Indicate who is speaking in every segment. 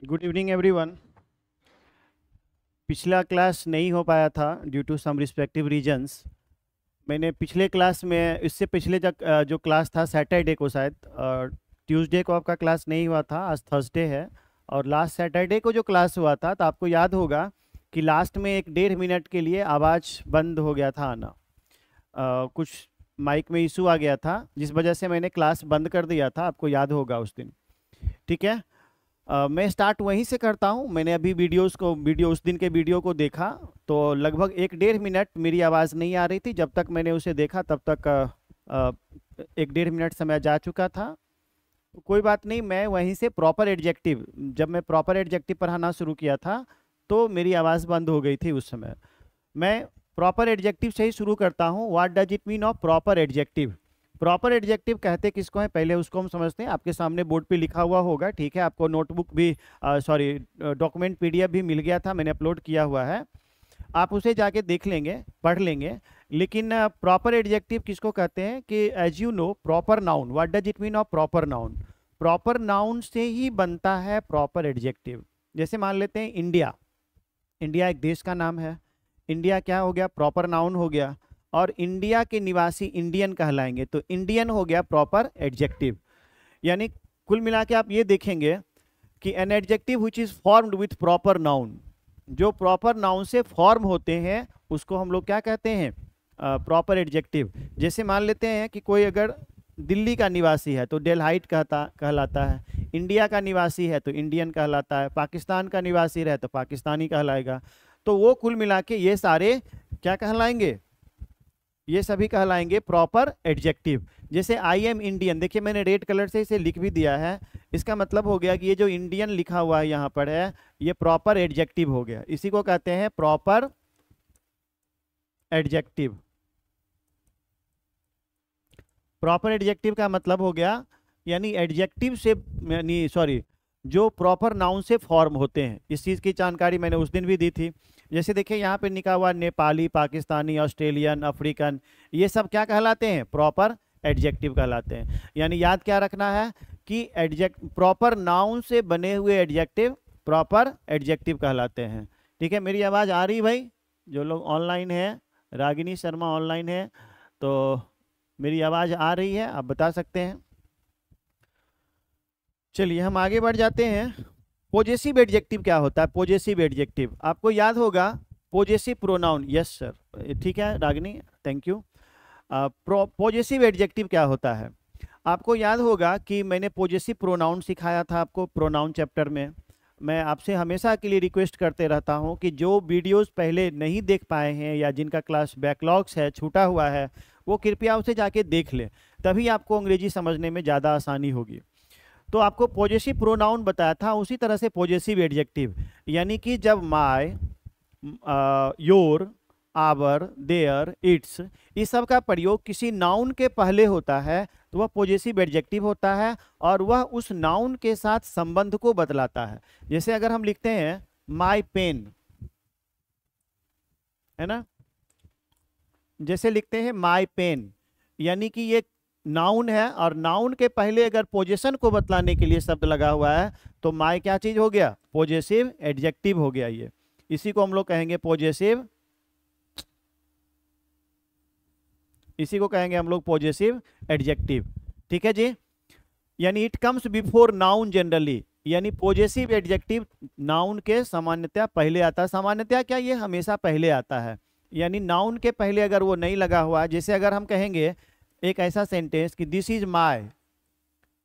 Speaker 1: Good evening everyone. पिछला class नहीं हो पाया था due to some respective reasons. मैंने पिछले क्लास में इससे पिछले जो क्लास था सैटरडे को, शायद ट्यूसडे को आपका क्लास नहीं हुआ था, आज थर्सडे है। और लास्ट सैटरडे को जो क्लास हुआ था तो आपको याद होगा कि लास्ट में 1-1.5 मिनट के लिए आवाज़ बंद हो गया था आना। कुछ माइक में इशू आ गया था जिस वजह से मैंने क्लास बंद कर दिया था, आपको याद होगा उस दिन। ठीक है। मैं स्टार्ट वहीं से करता हूँ। मैंने अभी वीडियो उस दिन के वीडियो को देखा तो लगभग 1-1.5 मिनट मेरी आवाज़ नहीं आ रही थी। जब तक मैंने उसे देखा तब तक 1-1.5 मिनट समय जा चुका था। तो कोई बात नहीं, मैं वहीं से प्रॉपर एडजेक्टिव, जब मैं प्रॉपर एडजेक्टिव पढ़ाना शुरू किया था तो मेरी आवाज़ बंद हो गई थी उस समय। मैं प्रॉपर एडजेक्टिव से ही शुरू करता हूँ। What does it mean of proper adjective? Proper adjective कहते किसको है, पहले उसको हम समझते हैं। आपके सामने बोर्ड पे लिखा हुआ होगा, ठीक है। आपको नोटबुक भी डॉक्यूमेंट पीडीएफ भी मिल गया था, मैंने अपलोड किया हुआ है, आप उसे जाके देख लेंगे, पढ़ लेंगे। लेकिन प्रॉपर एडजेक्टिव किसको कहते हैं कि as you know proper noun, what does it mean of proper noun? Proper noun से ही बनता है प्रॉपर एडजेक्टिव। जैसे मान लेते हैं इंडिया, इंडिया एक देश का नाम है। इंडिया क्या हो गया? प्रॉपर नाउन हो गया। और इंडिया के निवासी इंडियन कहलाएंगे तो इंडियन हो गया प्रॉपर एडजेक्टिव। यानी कुल मिला के आप ये देखेंगे कि an adjective which is formed with proper noun, जो प्रॉपर नाउन से फॉर्म होते हैं उसको हम लोग क्या कहते हैं? Proper adjective. जैसे मान लेते हैं कि कोई अगर दिल्ली का निवासी है तो डेलहाइट कहलाता है, इंडिया का निवासी है तो इंडियन कहलाता है, पाकिस्तान का निवासी रहे तो पाकिस्तानी कहलाएगा। तो वो कुल मिला के ये सारे क्या कहलाएंगे? ये सभी कहलाएंगे प्रॉपर एडजेक्टिव। जैसे आई एम इंडियन, देखिए मैंने रेड कलर से इसे लिख भी दिया है। इसका मतलब हो गया कि ये जो इंडियन लिखा हुआ है यहाँ पर है, ये प्रॉपर एडजेक्टिव हो गया। इसी को कहते हैं प्रॉपर एडजेक्टिव। प्रॉपर एडजेक्टिव का मतलब हो गया यानी एडजेक्टिव से, यानी सॉरी, जो प्रॉपर नाउन से फॉर्म होते हैं। इस चीज़ की जानकारी मैंने उस दिन भी दी थी। जैसे देखिए यहाँ पे लिखा हुआ नेपाली, पाकिस्तानी, ऑस्ट्रेलियन, अफ्रीकन, ये सब क्या कहलाते हैं? प्रॉपर एडजेक्टिव कहलाते हैं। यानी याद क्या रखना है कि प्रॉपर नाउन से बने हुए एडजेक्टिव प्रॉपर एडजेक्टिव कहलाते हैं। ठीक है, मेरी आवाज़ आ रही भाई? जो लोग ऑनलाइन है, रागिनी शर्मा ऑनलाइन है, तो मेरी आवाज़ आ रही है, आप बता सकते हैं। चलिए हम आगे बढ़ जाते हैं। पॉजेसिव एडजेक्टिव क्या होता है? पॉजेसिव एडजेक्टिव आपको याद होगा, पॉजेसिव प्रोनाउन। यस सर, ठीक है Ragini, thank you. Possessive adjective क्या होता है? आपको याद होगा कि मैंने पॉजेसिव प्रोनाउन सिखाया था आपको प्रोनाउन चैप्टर में। मैं आपसे हमेशा के लिए रिक्वेस्ट करते रहता हूं कि जो वीडियोस पहले नहीं देख पाए हैं या जिनका क्लास बैकलॉग्स है, छूटा हुआ है, वो कृपया उसे जाके देख लें, तभी आपको अंग्रेजी समझने में ज़्यादा आसानी होगी। तो आपको पॉजेसिव प्रोनाउन बताया था, उसी तरह से पॉजेसिव एडजेक्टिव, यानी कि जब my, your, our, their, its, इस सब का प्रयोग किसी नाउन के पहले होता है तो वह पॉजेसिव एडजेक्टिव होता है और वह उस नाउन के साथ संबंध को बतलाता है। जैसे अगर हम लिखते हैं माय पेन, है ना, जैसे लिखते हैं माय पेन, यानी कि ये नाउन है और नाउन के पहले अगर पोजेशन को बतलाने के लिए शब्द लगा हुआ है तो माय क्या चीज हो गया? पॉजेसिव एडजेक्टिव हो गया ये। इसी को हम लोग कहेंगे पॉजेसिव, इसी को कहेंगे हम लोग पॉजेसिव एडजेक्टिव। ठीक है जी। यानी it comes before noun generally, यानी पॉजेसिव एडजेक्टिव नाउन के सामान्यतया पहले आता है। सामान्यतया क्या, ये हमेशा पहले आता है। यानी नाउन के पहले अगर वो नहीं लगा हुआ, जैसे अगर हम कहेंगे एक ऐसा सेंटेंस कि this is my,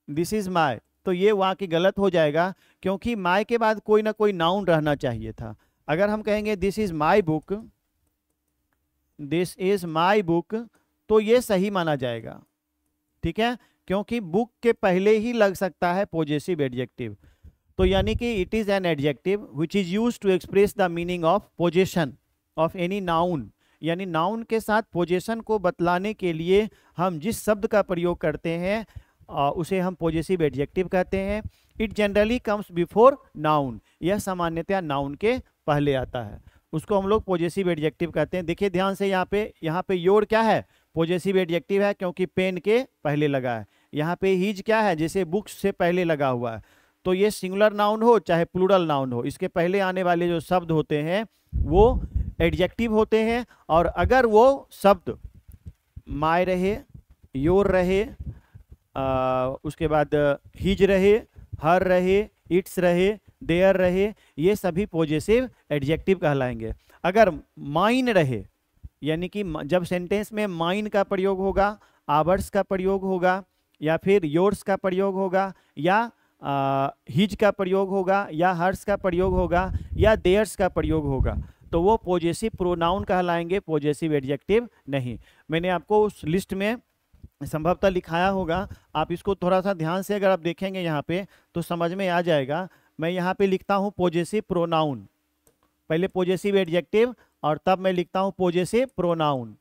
Speaker 1: this is my, तो ये वहाँ की गलत हो जाएगा क्योंकि माय के बाद कोई ना कोई नाउन रहना चाहिए था। अगर हम कहेंगे this is my book, this is my book, तो ये सही माना जाएगा। ठीक है, क्योंकि बुक के पहले ही लग सकता है पॉजेसिव एडजेक्टिव। तो यानी कि it is an adjective which is used to express the meaning of possession of any noun. यानी नाउन के साथ पोजेशन को बतलाने के लिए हम जिस शब्द का प्रयोग करते हैं उसे हम पॉजेसिव एडजेक्टिव कहते हैं। It generally comes before noun, यह सामान्यतया नाउन के पहले आता है, उसको हम लोग पॉजेसिव एडजेक्टिव कहते हैं। देखिए ध्यान से, यहाँ पे योर क्या है? पॉजेसिव एडजेक्टिव है क्योंकि पेन के पहले लगा है। यहाँ पे हीज क्या है? जैसे बुक्स से पहले लगा हुआ है। तो ये सिंगुलर नाउन हो चाहे प्लूरल नाउन हो, इसके पहले आने वाले जो शब्द होते हैं वो एडजेक्टिव होते हैं। और अगर वो शब्द माय रहे, योर रहे, उसके बाद हिज रहे, हर रहे, इट्स रहे, देयर रहे, ये सभी पॉजेसिव एडजेक्टिव कहलाएंगे। अगर माइन रहे, यानी कि जब सेंटेंस में माइन का प्रयोग होगा, आवर्स का प्रयोग होगा, या फिर योर्स का प्रयोग होगा, या हिज का प्रयोग होगा, या हर्स का प्रयोग होगा, या देयर्स का प्रयोग होगा, तो वो पॉजेसिव प्रोनाउन कहलाएंगे, पॉजेसिव एडजेक्टिव नहीं। मैंने आपको उस लिस्ट में संभवतः लिखाया होगा, आप इसको थोड़ा सा ध्यान से अगर आप देखेंगे यहाँ पे तो समझ में आ जाएगा। मैं यहाँ पे लिखता हूँ पॉजेसिव प्रोनाउन, पहले पॉजेसिव एडजेक्टिव और तब मैं लिखता हूँ पॉजेसिव प्रोनाउन,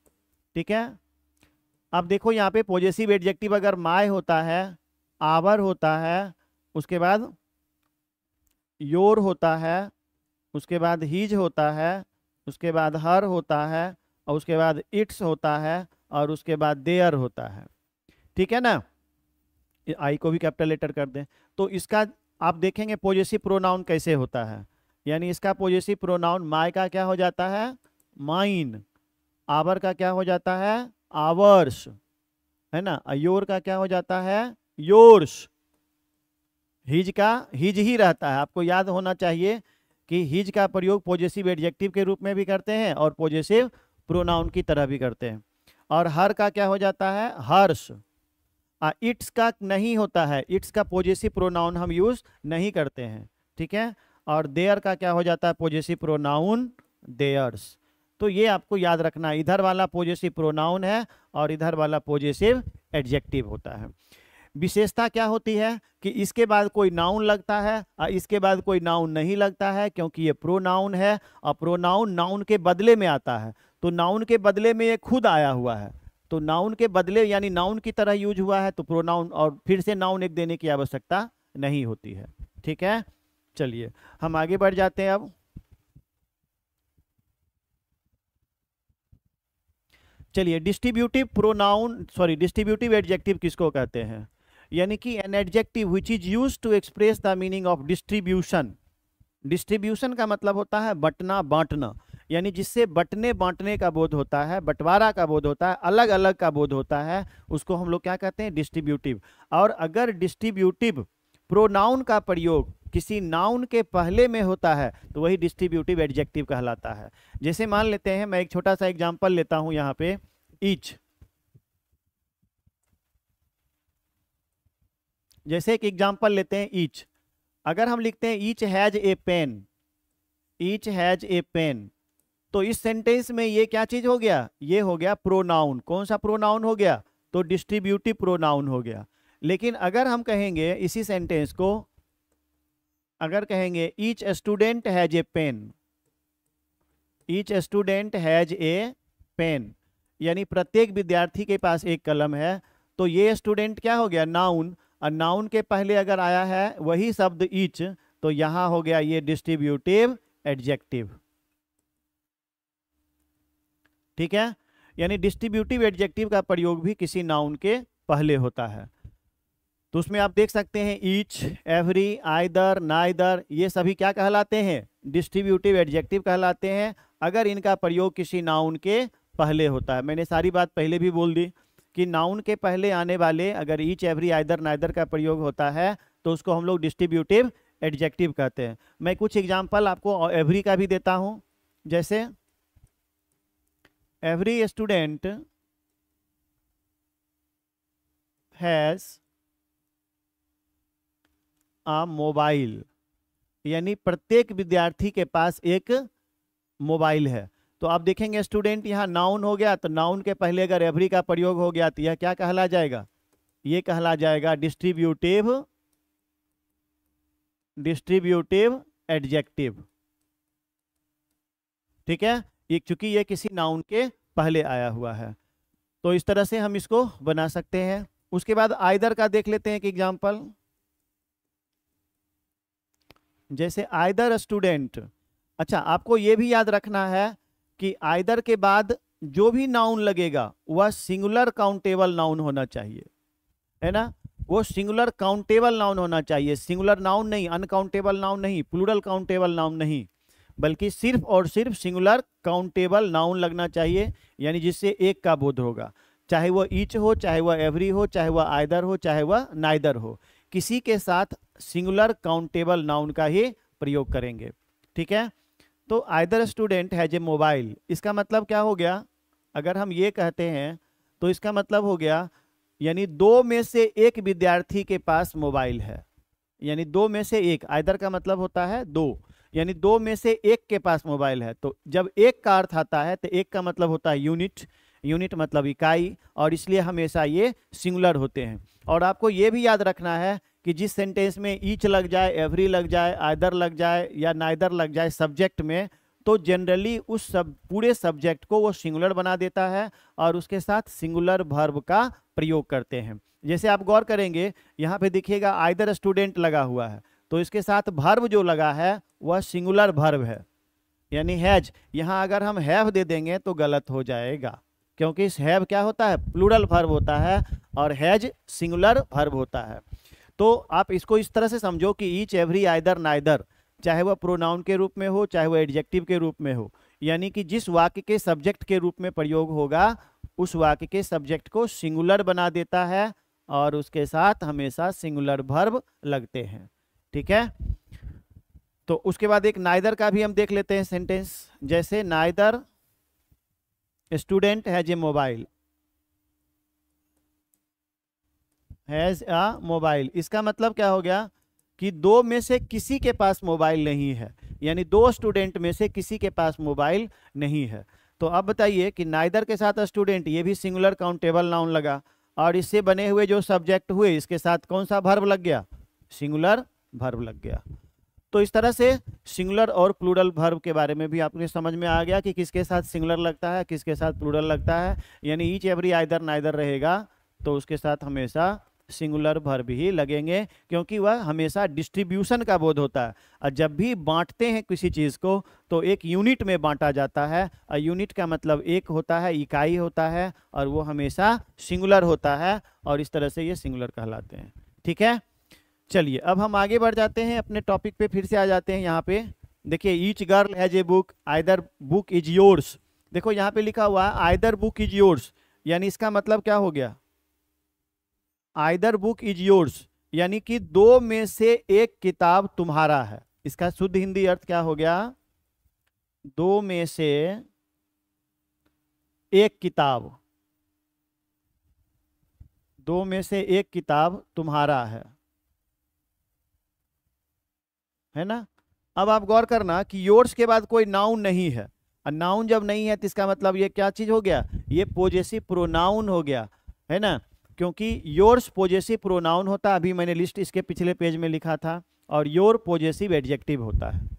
Speaker 1: ठीक है। अब देखो यहाँ पे पॉजेसिव एडजेक्टिव अगर माय होता है, आवर होता है, उसके बाद योर होता है, उसके बाद हिज होता है, उसके बाद हर होता है, और उसके बाद इट्स होता है, और उसके बाद देयर होता है, ठीक है ना। आई को भी कैपिटल लेटर कर दें तो इसका आप देखेंगे पॉजेसिव प्रोनाउन कैसे होता है। यानी इसका पॉजेसिव प्रोनाउन माय का क्या हो जाता है, माइन, आवर का क्या हो जाता है, आवर्स, है ना, योर का क्या हो जाता है, योर्स, हिज का हिज ही रहता है। आपको याद होना चाहिए कि हिज का प्रयोग पॉजेसिव एडजेक्टिव के रूप में भी करते हैं और पॉजेसिव प्रोनाउन की तरह भी करते हैं। और हर का क्या हो जाता है, हर्ष। इट्स का नहीं होता है, इट्स का पॉजेसिव प्रोनाउन हम यूज नहीं करते हैं, ठीक है। और देयर का क्या हो जाता है, पॉजेसिव प्रोनाउन देयर्स। तो ये आपको याद रखना है, इधर वाला पॉजेसिव प्रोनाउन है और इधर वाला पॉजेसिव एडजेक्टिव होता है। विशेषता क्या होती है कि इसके बाद कोई नाउन लगता है और इसके बाद कोई नाउन नहीं लगता है, क्योंकि ये प्रोनाउन है और प्रोनाउन नाउन के बदले में आता है। तो नाउन के बदले में ये खुद आया हुआ है, तो नाउन के बदले यानी नाउन की तरह यूज हुआ है, तो प्रोनाउन और फिर से नाउन एक देने की आवश्यकता नहीं होती है, ठीक है। चलिए हम आगे बढ़ जाते हैं। अब चलिए डिस्ट्रीब्यूटिव प्रोनाउन डिस्ट्रीब्यूटिव एडजेक्टिव किसको कहते हैं, यानी कि an adjective which is used to express the meaning of distribution. Distribution का मतलब होता है बंटना, बांटना, यानी जिससे बंटने बांटने का बोध होता है, बंटवारा का बोध होता है, अलग अलग का बोध होता है, उसको हम लोग क्या कहते हैं, डिस्ट्रीब्यूटिव। और अगर डिस्ट्रीब्यूटिव प्रोनाउन का प्रयोग किसी नाउन के पहले में होता है तो वही डिस्ट्रीब्यूटिव एडजेक्टिव कहलाता है। जैसे मान लेते हैं, मैं एक छोटा सा एग्जांपल लेता हूं यहाँ पे, ईच। जैसे एक एग्जांपल लेते हैं ईच। अगर हम लिखते हैं each has a pen, each has a pen, तो इस सेंटेंस में ये क्या चीज हो गया, ये हो गया प्रोनाउन। कौन सा प्रोनाउन हो गया, तो डिस्ट्रीब्यूटिव प्रोनाउन हो गया। लेकिन अगर हम कहेंगे इसी सेंटेंस को, अगर कहेंगे each student has a pen, each student has a pen, यानी प्रत्येक विद्यार्थी के पास एक कलम है, तो ये स्टूडेंट क्या हो गया, नाउन। और नाउन के पहले अगर आया है वही शब्द ईच, तो यहां हो गया ये डिस्ट्रीब्यूटिव एडजेक्टिव, ठीक है। यानी डिस्ट्रीब्यूटिव एडजेक्टिव का प्रयोग भी किसी नाउन के पहले होता है। तो उसमें आप देख सकते हैं ईच, एवरी, आइदर, नाइदर, ये सभी क्या कहलाते हैं, डिस्ट्रीब्यूटिव एडजेक्टिव कहलाते हैं अगर इनका प्रयोग किसी नाउन के पहले होता है। मैंने सारी बात पहले भी बोल दी कि नाउन के पहले आने वाले अगर ईच, एवरी, आइदर, नाइदर का प्रयोग होता है तो उसको हम लोग डिस्ट्रीब्यूटिव एडजेक्टिव कहते हैं। मैं कुछ एग्जाम्पल आपको एवरी का भी देता हूं। जैसे every student has a mobile, यानी प्रत्येक विद्यार्थी के पास एक मोबाइल है। तो आप देखेंगे स्टूडेंट यहाँ नाउन हो गया, तो नाउन के पहले अगर एवरी का प्रयोग हो गया तो यह क्या कहला जाएगा, ये कहला जाएगा डिस्ट्रीब्यूटिव एडजेक्टिव, ठीक है। ये चूंकि ये किसी नाउन के पहले आया हुआ है, तो इस तरह से हम इसको बना सकते हैं। उसके बाद आइदर का देख लेते हैं एक एग्जाम्पल। जैसे आइदर स्टूडेंट, अच्छा आपको ये भी याद रखना है कि आइदर के बाद जो भी नाउन लगेगा वह सिंगुलर काउंटेबल नाउन होना चाहिए, है ना। वो सिंगुलर काउंटेबल नाउन होना चाहिए, सिंगुलर नाउन नहीं, अनकाउंटेबल नाउन नहीं, प्लूरल काउंटेबल नाउन नहीं, बल्कि सिर्फ और सिर्फ सिंगुलर काउंटेबल नाउन लगना चाहिए, यानी जिससे एक का बोध होगा, चाहे वह ईच हो, चाहे वह एवरी हो, चाहे वह आइदर हो, चाहे वह नाइदर हो, किसी के साथ सिंगुलर काउंटेबल नाउन का ही प्रयोग करेंगे। ठीक है, तो either student has A mobile, इसका मतलब क्या हो गया? अगर हम ये कहते हैं तो इसका मतलब हो गया यानी दो में से एक विद्यार्थी के पास मोबाइल है, यानी दो में से एक, आइदर का मतलब होता है दो, यानी दो में से एक के पास मोबाइल है। तो जब एक का अर्थ आता है तो एक का मतलब होता है यूनिट, यूनिट मतलब इकाई, और इसलिए हमेशा ये सिंगुलर होते हैं। और आपको ये भी याद रखना है कि जिस सेंटेंस में ईच लग जाए, एवरी लग जाए, आइदर लग जाए या नाइदर लग जाए सब्जेक्ट में, तो जनरली उस पूरे सब्जेक्ट को वो सिंगुलर बना देता है और उसके साथ सिंगुलर वर्ब का प्रयोग करते हैं। जैसे आप गौर करेंगे यहाँ पे दिखिएगा आइदर स्टूडेंट लगा हुआ है, तो इसके साथ वर्ब जो लगा है वह सिंगुलर वर्ब है, यानी हैज। यहाँ अगर हम हैव दे देंगे तो गलत हो जाएगा, क्योंकि इस हैव क्या होता है? प्लूरल वर्ब होता है और हैज सिंगुलर वर्ब होता है। तो आप इसको इस तरह से समझो कि ईच, एवरी, आइदर, नाइदर, चाहे वह प्रोनाउन के रूप में हो, चाहे वह एडजेक्टिव के रूप में हो, यानी कि जिस वाक्य के सब्जेक्ट के रूप में प्रयोग होगा उस वाक्य के सब्जेक्ट को सिंगुलर बना देता है और उसके साथ हमेशा सिंगुलर वर्ब लगते हैं। ठीक है, तो उसके बाद एक नाइदर का भी हम देख लेते हैं सेंटेंस, जैसे neither student has A mobile, has a mobile, इसका मतलब क्या हो गया कि दो में से किसी के पास मोबाइल नहीं है, यानी दो स्टूडेंट में से किसी के पास मोबाइल नहीं है। तो अब बताइए कि नाइदर के साथ स्टूडेंट, ये भी सिंगुलर काउंटेबल नाउन लगा, और इससे बने हुए जो सब्जेक्ट हुए इसके साथ कौन सा वर्ब लग गया? सिंगुलर वर्ब लग गया। तो इस तरह से सिंगुलर और प्लूरल वर्ब के बारे में भी आपने समझ में आ गया कि किसके साथ सिंगुलर लगता है, किसके साथ प्लूरल लगता है, यानी ईच, एवरी, आइदर, नाइदर रहेगा तो उसके साथ हमेशा सिंगुलर वर्ब ही लगेंगे, क्योंकि वह हमेशा डिस्ट्रीब्यूशन का बोध होता है। और जब भी बांटते हैं किसी चीज़ को तो एक यूनिट में बांटा जाता है, और यूनिट का मतलब एक होता है, इकाई होता है, और वो हमेशा सिंगुलर होता है, और इस तरह से ये सिंगुलर कहलाते हैं। ठीक है, चलिए अब हम आगे बढ़ जाते हैं, अपने टॉपिक पे फिर से आ जाते हैं। यहाँ पे देखिए, each girl has a book, either book is yours. देखो यहाँ पे लिखा हुआ है आइदर बुक इज योर्स, यानी इसका मतलब क्या हो गया? आइदर बुक इज योर्स, यानी कि दो में से एक किताब तुम्हारा है। इसका शुद्ध हिंदी अर्थ क्या हो गया? दो में से एक किताब, दो में से एक किताब तुम्हारा है ना। अब आप गौर करना कि योर्स के बाद कोई नाउन नहीं है, और नाउन जब नहीं है तो इसका मतलब ये क्या चीज हो गया? ये पॉजेसिव प्रोनाउन हो गया, है ना, क्योंकि योर्स पॉजेसिव प्रोनाउन होता है। अभी मैंने लिस्ट इसके पिछले पेज में लिखा था, और योर पॉजेसिव एडजेक्टिव होता है।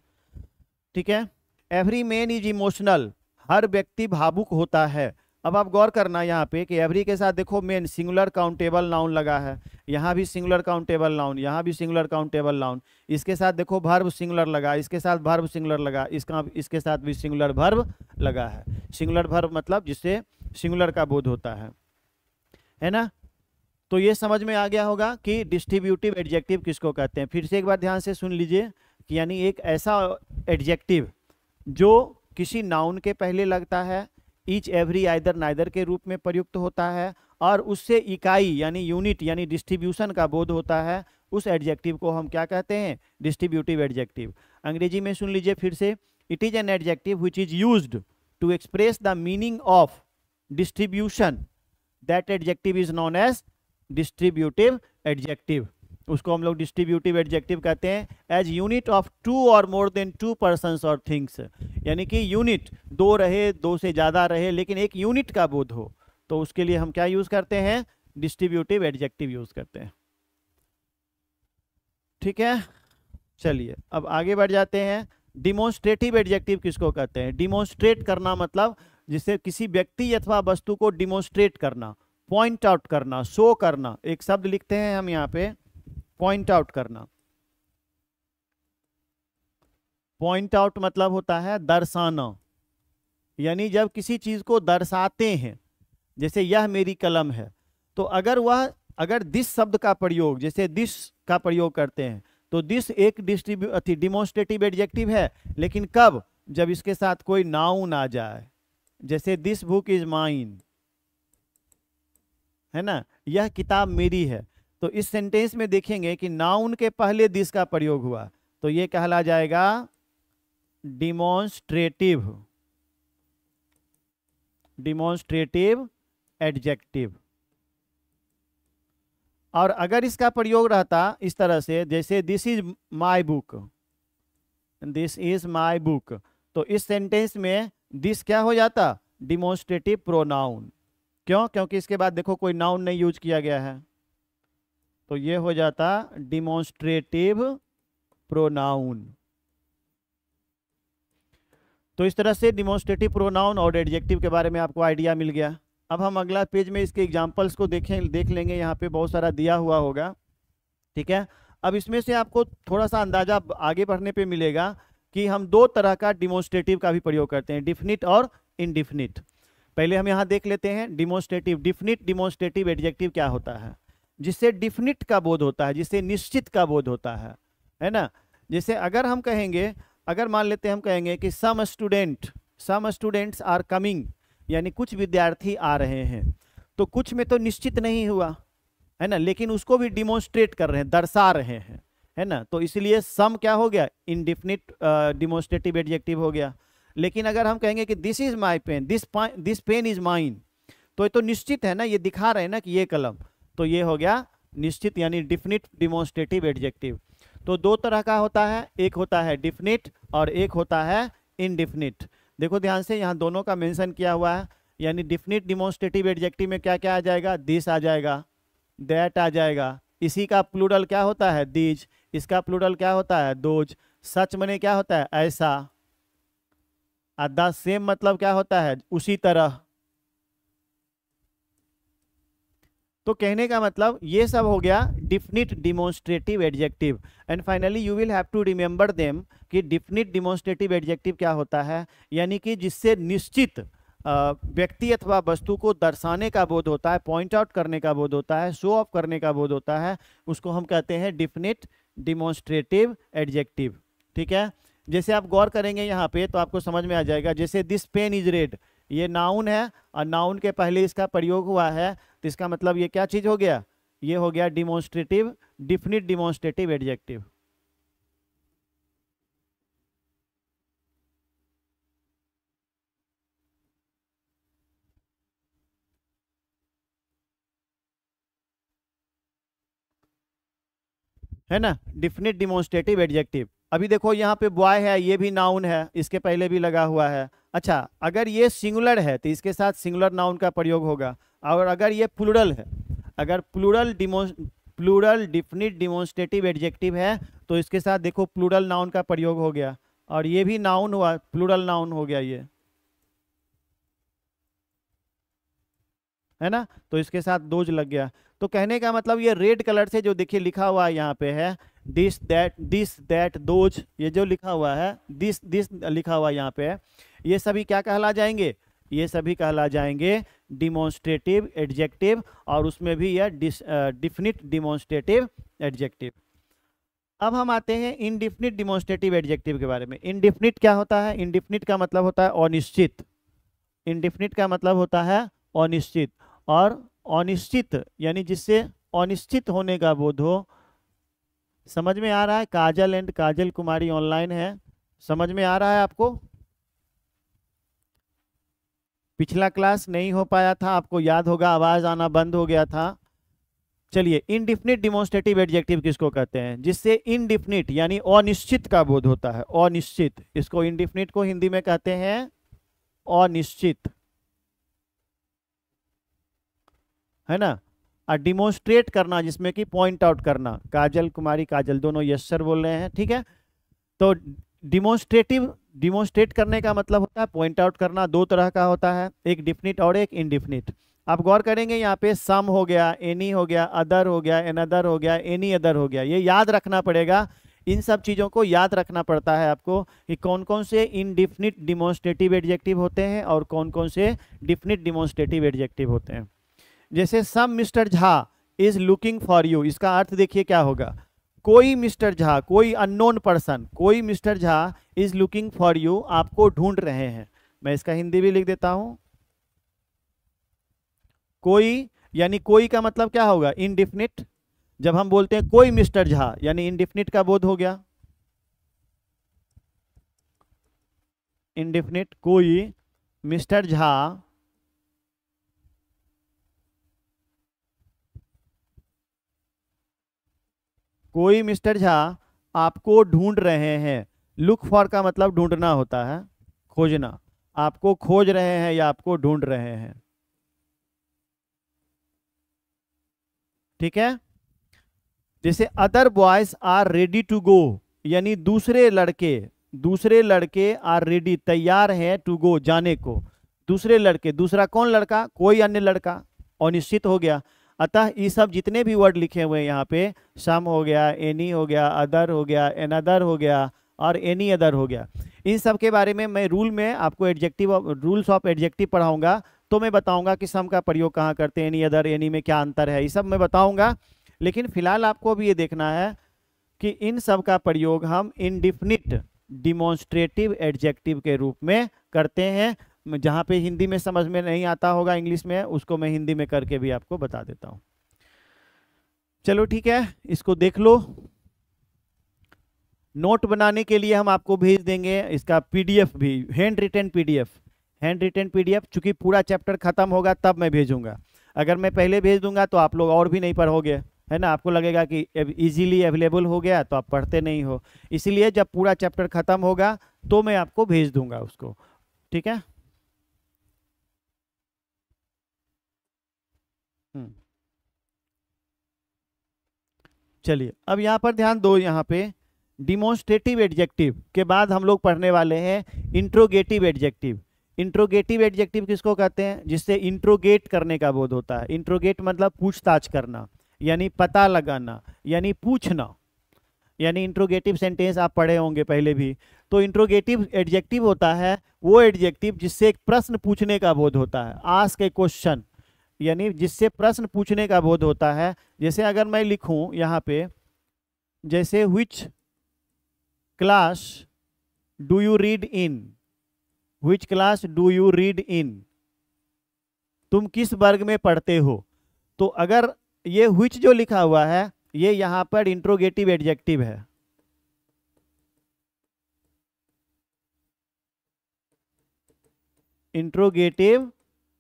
Speaker 1: ठीक है, एवरी मैन इज इमोशनल, हर व्यक्ति भावुक होता है। अब आप गौर करना यहाँ पे कि एवरी के साथ देखो मेन सिंगुलर काउंटेबल नाउन लगा है, यहाँ भी सिंगुलर काउंटेबल नाउन, यहाँ भी सिंगुलर काउंटेबल नाउन, इसके साथ देखो वर्ब सिंगुलर लगा, इसके साथ वर्ब सिंगुलर लगा, इसके साथ भी सिंगुलर वर्ब लगा है। सिंगुलर वर्ब मतलब जिससे सिंगुलर का बोध होता है ना। तो ये समझ में आ गया होगा कि डिस्ट्रीब्यूटिव एडजेक्टिव किसको कहते हैं। फिर से एक बार ध्यान से सुन लीजिए कि यानी एक ऐसा एडजेक्टिव जो किसी नाउन के पहले लगता है, ईच, एवरी, आइदर, नाइदर के रूप में प्रयुक्त होता है, और उससे इकाई यानी यूनिट यानी डिस्ट्रीब्यूशन का बोध होता है, उस एडजेक्टिव को हम क्या कहते हैं? Distributive adjective. अंग्रेजी में सुन लीजिए फिर से, it is an adjective which is used to express the meaning of distribution, that adjective is known as distributive adjective. उसको हम लोग डिस्ट्रीब्यूटिव एडजेक्टिव कहते हैं, एज यूनिट ऑफ टू और मोर देन टू पर्सन्स और थिंग्स, यानी कि unit दो रहे, दो से ज्यादा रहे, लेकिन एक यूनिट का बोध हो, तो उसके लिए हम क्या यूज करते हैं? डिस्ट्रीब्यूटिव एडजेक्टिव यूज करते हैं। ठीक है, चलिए अब आगे बढ़ जाते हैं। डिमोन्स्ट्रेटिव एडजेक्टिव किसको कहते हैं? डिमोन्स्ट्रेट करना मतलब जिससे किसी व्यक्ति अथवा वस्तु को डिमोन्स्ट्रेट करना, पॉइंट आउट करना, शो करना। एक शब्द लिखते हैं हम यहाँ पे, पॉइंट आउट करना। पॉइंट आउट मतलब होता है दर्शाना, यानी जब किसी चीज को दर्शाते हैं, जैसे यह मेरी कलम है, तो अगर वह अगर दिस शब्द का प्रयोग, जैसे दिस का प्रयोग करते हैं, तो दिस एक डिमोन्स्ट्रेटिव एडजेक्टिव है, लेकिन कब? जब इसके साथ कोई नाउन आ जाए, जैसे दिस बुक इज माइन, है ना, यह किताब मेरी है। तो इस सेंटेंस में देखेंगे कि नाउन के पहले दिस का प्रयोग हुआ, तो ये कहला जाएगा डिमोन्स्ट्रेटिव एडजेक्टिव। और अगर इसका प्रयोग रहता इस तरह से, जैसे this is my book, this is my book, तो इस सेंटेंस में दिस क्या हो जाता? Demonstrative pronoun. क्यों? क्योंकि इसके बाद देखो कोई नाउन नहीं यूज किया गया है, तो ये हो जाता डिमोन्स्ट्रेटिव प्रोनाउन। तो इस तरह से डिमोन्स्ट्रेटिव प्रोनाउन और एडजेक्टिव के बारे में आपको आइडिया मिल गया। अब हम अगला पेज में इसके एग्जांपल्स को देख लेंगे। यहाँ पे बहुत सारा दिया हुआ होगा, ठीक है। अब इसमें से आपको थोड़ा सा अंदाजा आगे बढ़ने पे मिलेगा कि हम दो तरह का डिमोन्स्ट्रेटिव का भी प्रयोग करते हैं, डिफिनिट और इनडिफिनिट। पहले हम यहाँ देख लेते हैं डिमोन्स्ट्रेटिव। डिफिनिट डिमोन्स्ट्रेटिव एडजेक्टिव क्या होता है? जिससे डिफिनिट का बोध होता है, जिससे निश्चित का बोध होता है ना। जैसे अगर हम कहेंगे, अगर मान लेते हैं हम कहेंगे कि सम स्टूडेंट्स आर कमिंग, यानी कुछ विद्यार्थी आ रहे हैं, तो कुछ में तो निश्चित नहीं हुआ, है ना, लेकिन उसको भी डिमोन्स्ट्रेट कर रहे हैं, दर्शा रहे हैं, है ना। तो इसलिए सम क्या हो गया? इनडिफिनिट डिमोन्स्ट्रेटिव एडजेक्टिव हो गया। लेकिन अगर हम कहेंगे कि this is my pen, this pen is mine, तो ये तो निश्चित है ना, ये दिखा रहे हैं ना कि ये कलम, तो ये हो गया निश्चित, यानी डिफिनिट डिमोन्स्ट्रेटिव एडजेक्टिव। तो दो तरह का होता है, एक होता है डिफिनिट और एक होता है इनडिफिनिट। देखो ध्यान से, यहाँ दोनों का मेंशन किया हुआ है। यानी डिफिनिट डिमोन्स्ट्रेटिव एडजेक्टिव में क्या क्या आ जाएगा? दिस आ जाएगा, दैट आ जाएगा, इसी का प्लूरल क्या होता है? दीज, इसका प्लूरल क्या होता है? दोज। सच मने क्या होता है? ऐसा। द सेम मतलब क्या होता है? उसी तरह। तो कहने का मतलब ये सब हो गया definite demonstrative adjective. And finally you will have to remember them कि डिफिनिट डिमोन्स्ट्रेटिव एडजेक्टिव क्या होता है, यानी कि जिससे निश्चित व्यक्ति अथवा वस्तु को दर्शाने का बोध होता है, पॉइंट आउट करने का बोध होता है, शो ऑफ करने का बोध होता है, उसको हम कहते हैं डिफिनिट डिमोन्स्ट्रेटिव एडजेक्टिव। ठीक है, जैसे आप गौर करेंगे यहाँ पे तो आपको समझ में आ जाएगा। जैसे दिस पेन इज रेड, ये नाउन है और नाउन के पहले इसका प्रयोग हुआ है, तो इसका मतलब ये क्या चीज हो गया? ये हो गया डिमोन्स्ट्रेटिव, डिफिनिट डिमोन्स्ट्रेटिव एडजेक्टिव। है ना, डिफिनिट डिमोन्स्ट्रेटिव एडजेक्टिव। अभी देखो यहाँ पे बॉय है, ये भी नाउन है, इसके पहले भी लगा हुआ है। अच्छा, अगर ये सिंगुलर है तो इसके साथ सिंगुलर नाउन का प्रयोग होगा, और अगर ये प्लूरल है, अगर प्लूरल डिफिनिट डिमोन्स्ट्रेटिव एडजेक्टिव है तो इसके साथ देखो प्लूरल नाउन का प्रयोग हो गया, और ये भी नाउन हुआ, प्लूरल नाउन हो गया ये, है ना। तो इसके साथ दोज लग गया। तो कहने का मतलब ये रेड कलर से जो देखिए लिखा हुआ है यहाँ पे है दिस दैट दोज, ये जो लिखा हुआ है दिस लिखा हुआ यहाँ पे है, ये सभी क्या कहला जाएंगे? ये सभी कहला जाएंगे डिमोन्स्ट्रेटिव एडजेक्टिव, और उसमें भी यह डिफिनिट डिमोन्स्ट्रेटिव एडजेक्टिव। अब हम आते हैं इनडिफिनिट डिमोन्स्ट्रेटिव एडजेक्टिव के बारे में। इनडिफिनिट क्या होता है? इनडिफिनिट का मतलब होता है अनिश्चित। इनडिफिनिट का मतलब होता है अनिश्चित, और अनिश्चित यानी जिससे अनिश्चित होने का बोध हो। समझ में आ रहा है? काजल एंड काजल कुमारी ऑनलाइन है, समझ में आ रहा है आपको? पिछला क्लास नहीं हो पाया था, आपको याद होगा, आवाज आना बंद हो गया था। चलिए, इनडिफिनिट डिमोन्स्ट्रेटिव एडजेक्टिव किसको कहते हैं? जिससे इनडिफिनिट यानी अनिश्चित का बोध होता है, अनिश्चित। इसको इनडिफिनिट को हिंदी में कहते हैं अनिश्चित, है ना। और डिमोन्स्ट्रेट करना जिसमें कि पॉइंट आउट करना। काजल कुमारी काजल दोनों यस सर बोल रहे हैं, ठीक है। तो डिमोन्स्ट्रेट करने का मतलब होता है पॉइंट आउट करना। दो तरह का होता है, एक डिफिनिट और एक इनडिफिनिट। आप गौर करेंगे यहाँ पे सम हो गया, एनी हो गया, अदर हो गया, एनदर हो गया, एनी अदर हो गया। ये याद रखना पड़ेगा, इन सब चीज़ों को याद रखना पड़ता है आपको कि कौन कौन से इनडिफिनिट डिमोन्स्ट्रेटिव एडजेक्टिव होते हैं और कौन कौन से डिफिनिट डिमोन्स्ट्रेटिव एडजेक्टिव होते हैं। जैसे some Mister Jha is looking for you, इसका अर्थ देखिए क्या होगा। कोई मिस्टर झा, कोई अननोन पर्सन, कोई Mister Jha is looking for you, आपको ढूंढ रहे हैं। मैं इसका हिंदी भी लिख देता हूं। कोई यानी कोई का मतलब क्या होगा, इनडिफिनिट। जब हम बोलते हैं कोई मिस्टर झा यानी इनडिफिनिट का बोध हो गया, इनडिफिनिट। कोई मिस्टर झा कोई मिस्टर झा आपको ढूंढ रहे हैं। लुक फॉर का मतलब ढूंढना होता है, खोजना। आपको खोज रहे हैं या आपको ढूंढ रहे हैं, ठीक है। जैसे other boys are ready to go, यानी दूसरे लड़के आर रेडी, तैयार हैं, टू गो, जाने को। दूसरे लड़के, दूसरा कौन लड़का, कोई अन्य लड़का, और निश्चित हो गया। अतः ये सब जितने भी वर्ड लिखे हुए हैं यहाँ पे, सम हो गया, एनी हो गया, अदर हो गया, एनदर हो गया, और एनी अदर हो गया, इन सब के बारे में मैं रूल में आपको एडजेक्टिव, रूल्स ऑफ एडजेक्टिव पढ़ाऊंगा। तो मैं बताऊंगा कि सम का प्रयोग कहाँ करते हैं, एनी अदर, एनी में क्या अंतर है, ये सब मैं बताऊंगा। लेकिन फिलहाल आपको भी ये देखना है कि इन सब का प्रयोग हम इंडिफिनिट डिमॉन्स्ट्रेटिव एडजेक्टिव के रूप में करते हैं। जहाँ पे हिंदी में समझ में नहीं आता होगा, इंग्लिश में, उसको मैं हिंदी में करके भी आपको बता देता हूँ। चलो ठीक है, इसको देख लो। नोट बनाने के लिए हम आपको भेज देंगे इसका पीडीएफ भी, hand written PDF. Hand written PDF चूंकि पूरा चैप्टर खत्म होगा तब मैं भेजूंगा। अगर मैं पहले भेज दूंगा तो आप लोग और भी नहीं पढ़ोगे, है ना। आपको लगेगा कि इजीली अवेलेबल हो गया तो आप पढ़ते नहीं हो। इसीलिए जब पूरा चैप्टर खत्म होगा तो मैं आपको भेज दूंगा उसको, ठीक है। चलिए अब यहाँ पर ध्यान दो। यहाँ पे डिमॉन्स्ट्रेटिव एडजेक्टिव के बाद हम लोग पढ़ने वाले हैं इंट्रोगेटिव एडजेक्टिव। इंट्रोगेटिव एडजेक्टिव किसको कहते हैं, जिससे इंट्रोगेट करने का बोध होता है। इंट्रोगेट मतलब पूछताछ करना, यानी पता लगाना, यानी पूछना, यानी इंट्रोगेटिव सेंटेंस आप पढ़े होंगे पहले भी। तो इंट्रोगेटिव एडजेक्टिव होता है वो एडजेक्टिव जिससे एक प्रश्न पूछने का बोध होता है, आस्क ए क्वेश्चन, यानी जिससे प्रश्न पूछने का बोध होता है। जैसे अगर मैं लिखूं यहाँ पे, जैसे which class do you read in, which class do you read in, तुम किस वर्ग में पढ़ते हो। तो अगर ये व्हिच जो लिखा हुआ है ये यहाँ पर इंट्रोगेटिव एडजेक्टिव है। इंट्रोगेटिव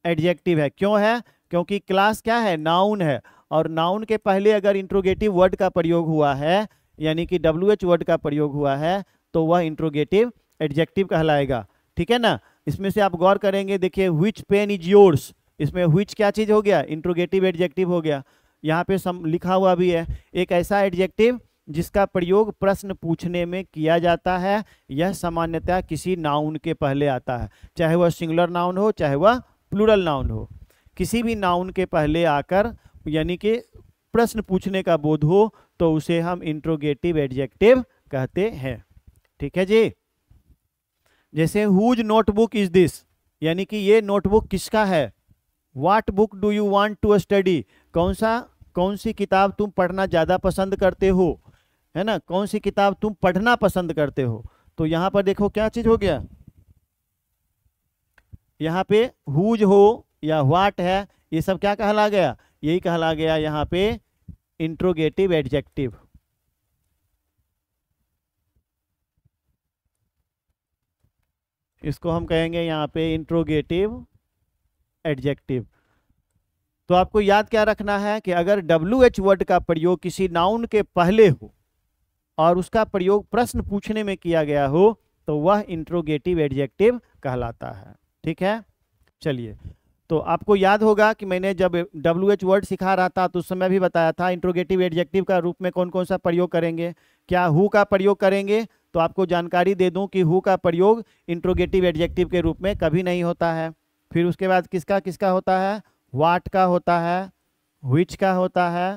Speaker 1: एडजेक्टिव है, क्यों है, क्योंकि क्लास क्या है, नाउन है, और नाउन के पहले अगर इंट्रोगेटिव वर्ड का प्रयोग हुआ है, यानी कि WH वर्ड का प्रयोग हुआ है, तो वह इंट्रोगेटिव एडजेक्टिव कहलाएगा, ठीक है ना। इसमें से आप गौर करेंगे, देखिए व्हिच पेन इज योर्स, इसमें व्हिच क्या चीज हो गया, इंट्रोगेटिव एडजेक्टिव हो गया। यहाँ पे लिखा हुआ भी है एक ऐसा एडजेक्टिव जिसका प्रयोग प्रश्न पूछने में किया जाता है। यह सामान्यतः किसी नाउन के पहले आता है, चाहे वह सिंगुलर नाउन हो चाहे वह प्लूरल नाउन हो। किसी भी नाउन के पहले आकर यानी कि प्रश्न पूछने का बोध हो तो उसे हम इंट्रोगेटिव एडजेक्टिव कहते हैं, ठीक है जी। जैसे हुज नोटबुक इज दिस, यानी कि ये नोटबुक किसका है। What book do you want to study, कौन सी किताब तुम पढ़ना ज़्यादा पसंद करते हो, है ना, कौन सी किताब तुम पढ़ना पसंद करते हो। तो यहाँ पर देखो क्या चीज़ हो गया, यहाँ पे हुज हो या व्हाट है, ये सब क्या कहला गया, यही कहला गया यहाँ पे इंट्रोगेटिव एडजेक्टिव। इसको हम कहेंगे यहाँ पे इंट्रोगेटिव एडजेक्टिव। तो आपको याद क्या रखना है कि अगर WH वर्ड का प्रयोग किसी नाउन के पहले हो और उसका प्रयोग प्रश्न पूछने में किया गया हो तो वह इंट्रोगेटिव एडजेक्टिव कहलाता है, ठीक है। चलिए, तो आपको याद होगा कि मैंने जब WH वर्ड सिखा रहा था तो उस समय भी बताया था इंट्रोगेटिव एडजेक्टिव का रूप में कौन कौन सा प्रयोग करेंगे। क्या हु का प्रयोग करेंगे, तो आपको जानकारी दे दूं कि हु का प्रयोग इंट्रोगेटिव एडजेक्टिव के रूप में कभी नहीं होता है। फिर उसके बाद किसका किसका होता है, व्हाट का होता है, व्हिच का होता है,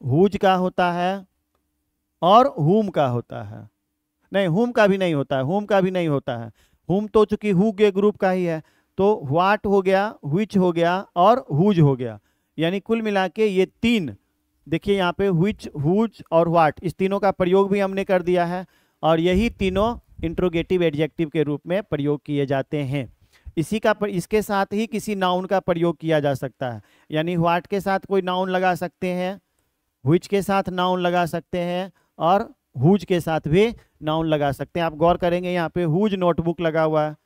Speaker 1: हुज का होता है और हुम का होता है। नहीं, हुम का भी नहीं होता है, हुम का भी नहीं होता है। हुम तो चूंकि हु के ग्रुप का ही है, तो व्हाट हो गया, व्हिच हो गया और हुज हो गया। यानी कुल मिला के ये तीन, देखिए यहाँ पे which, whose और what, इस तीनों का प्रयोग भी हमने कर दिया है और यही तीनों इंट्रोगेटिव एडजेक्टिव के रूप में प्रयोग किए जाते हैं। इसके साथ ही किसी नाउन का प्रयोग किया जा सकता है, यानी व्हाट के साथ कोई नाउन लगा सकते हैं, व्हिच के साथ नाउन लगा सकते हैं और हुज के साथ भी नाउन लगा सकते हैं। आप गौर करेंगे यहाँ पे हुज नोटबुक लगा हुआ है,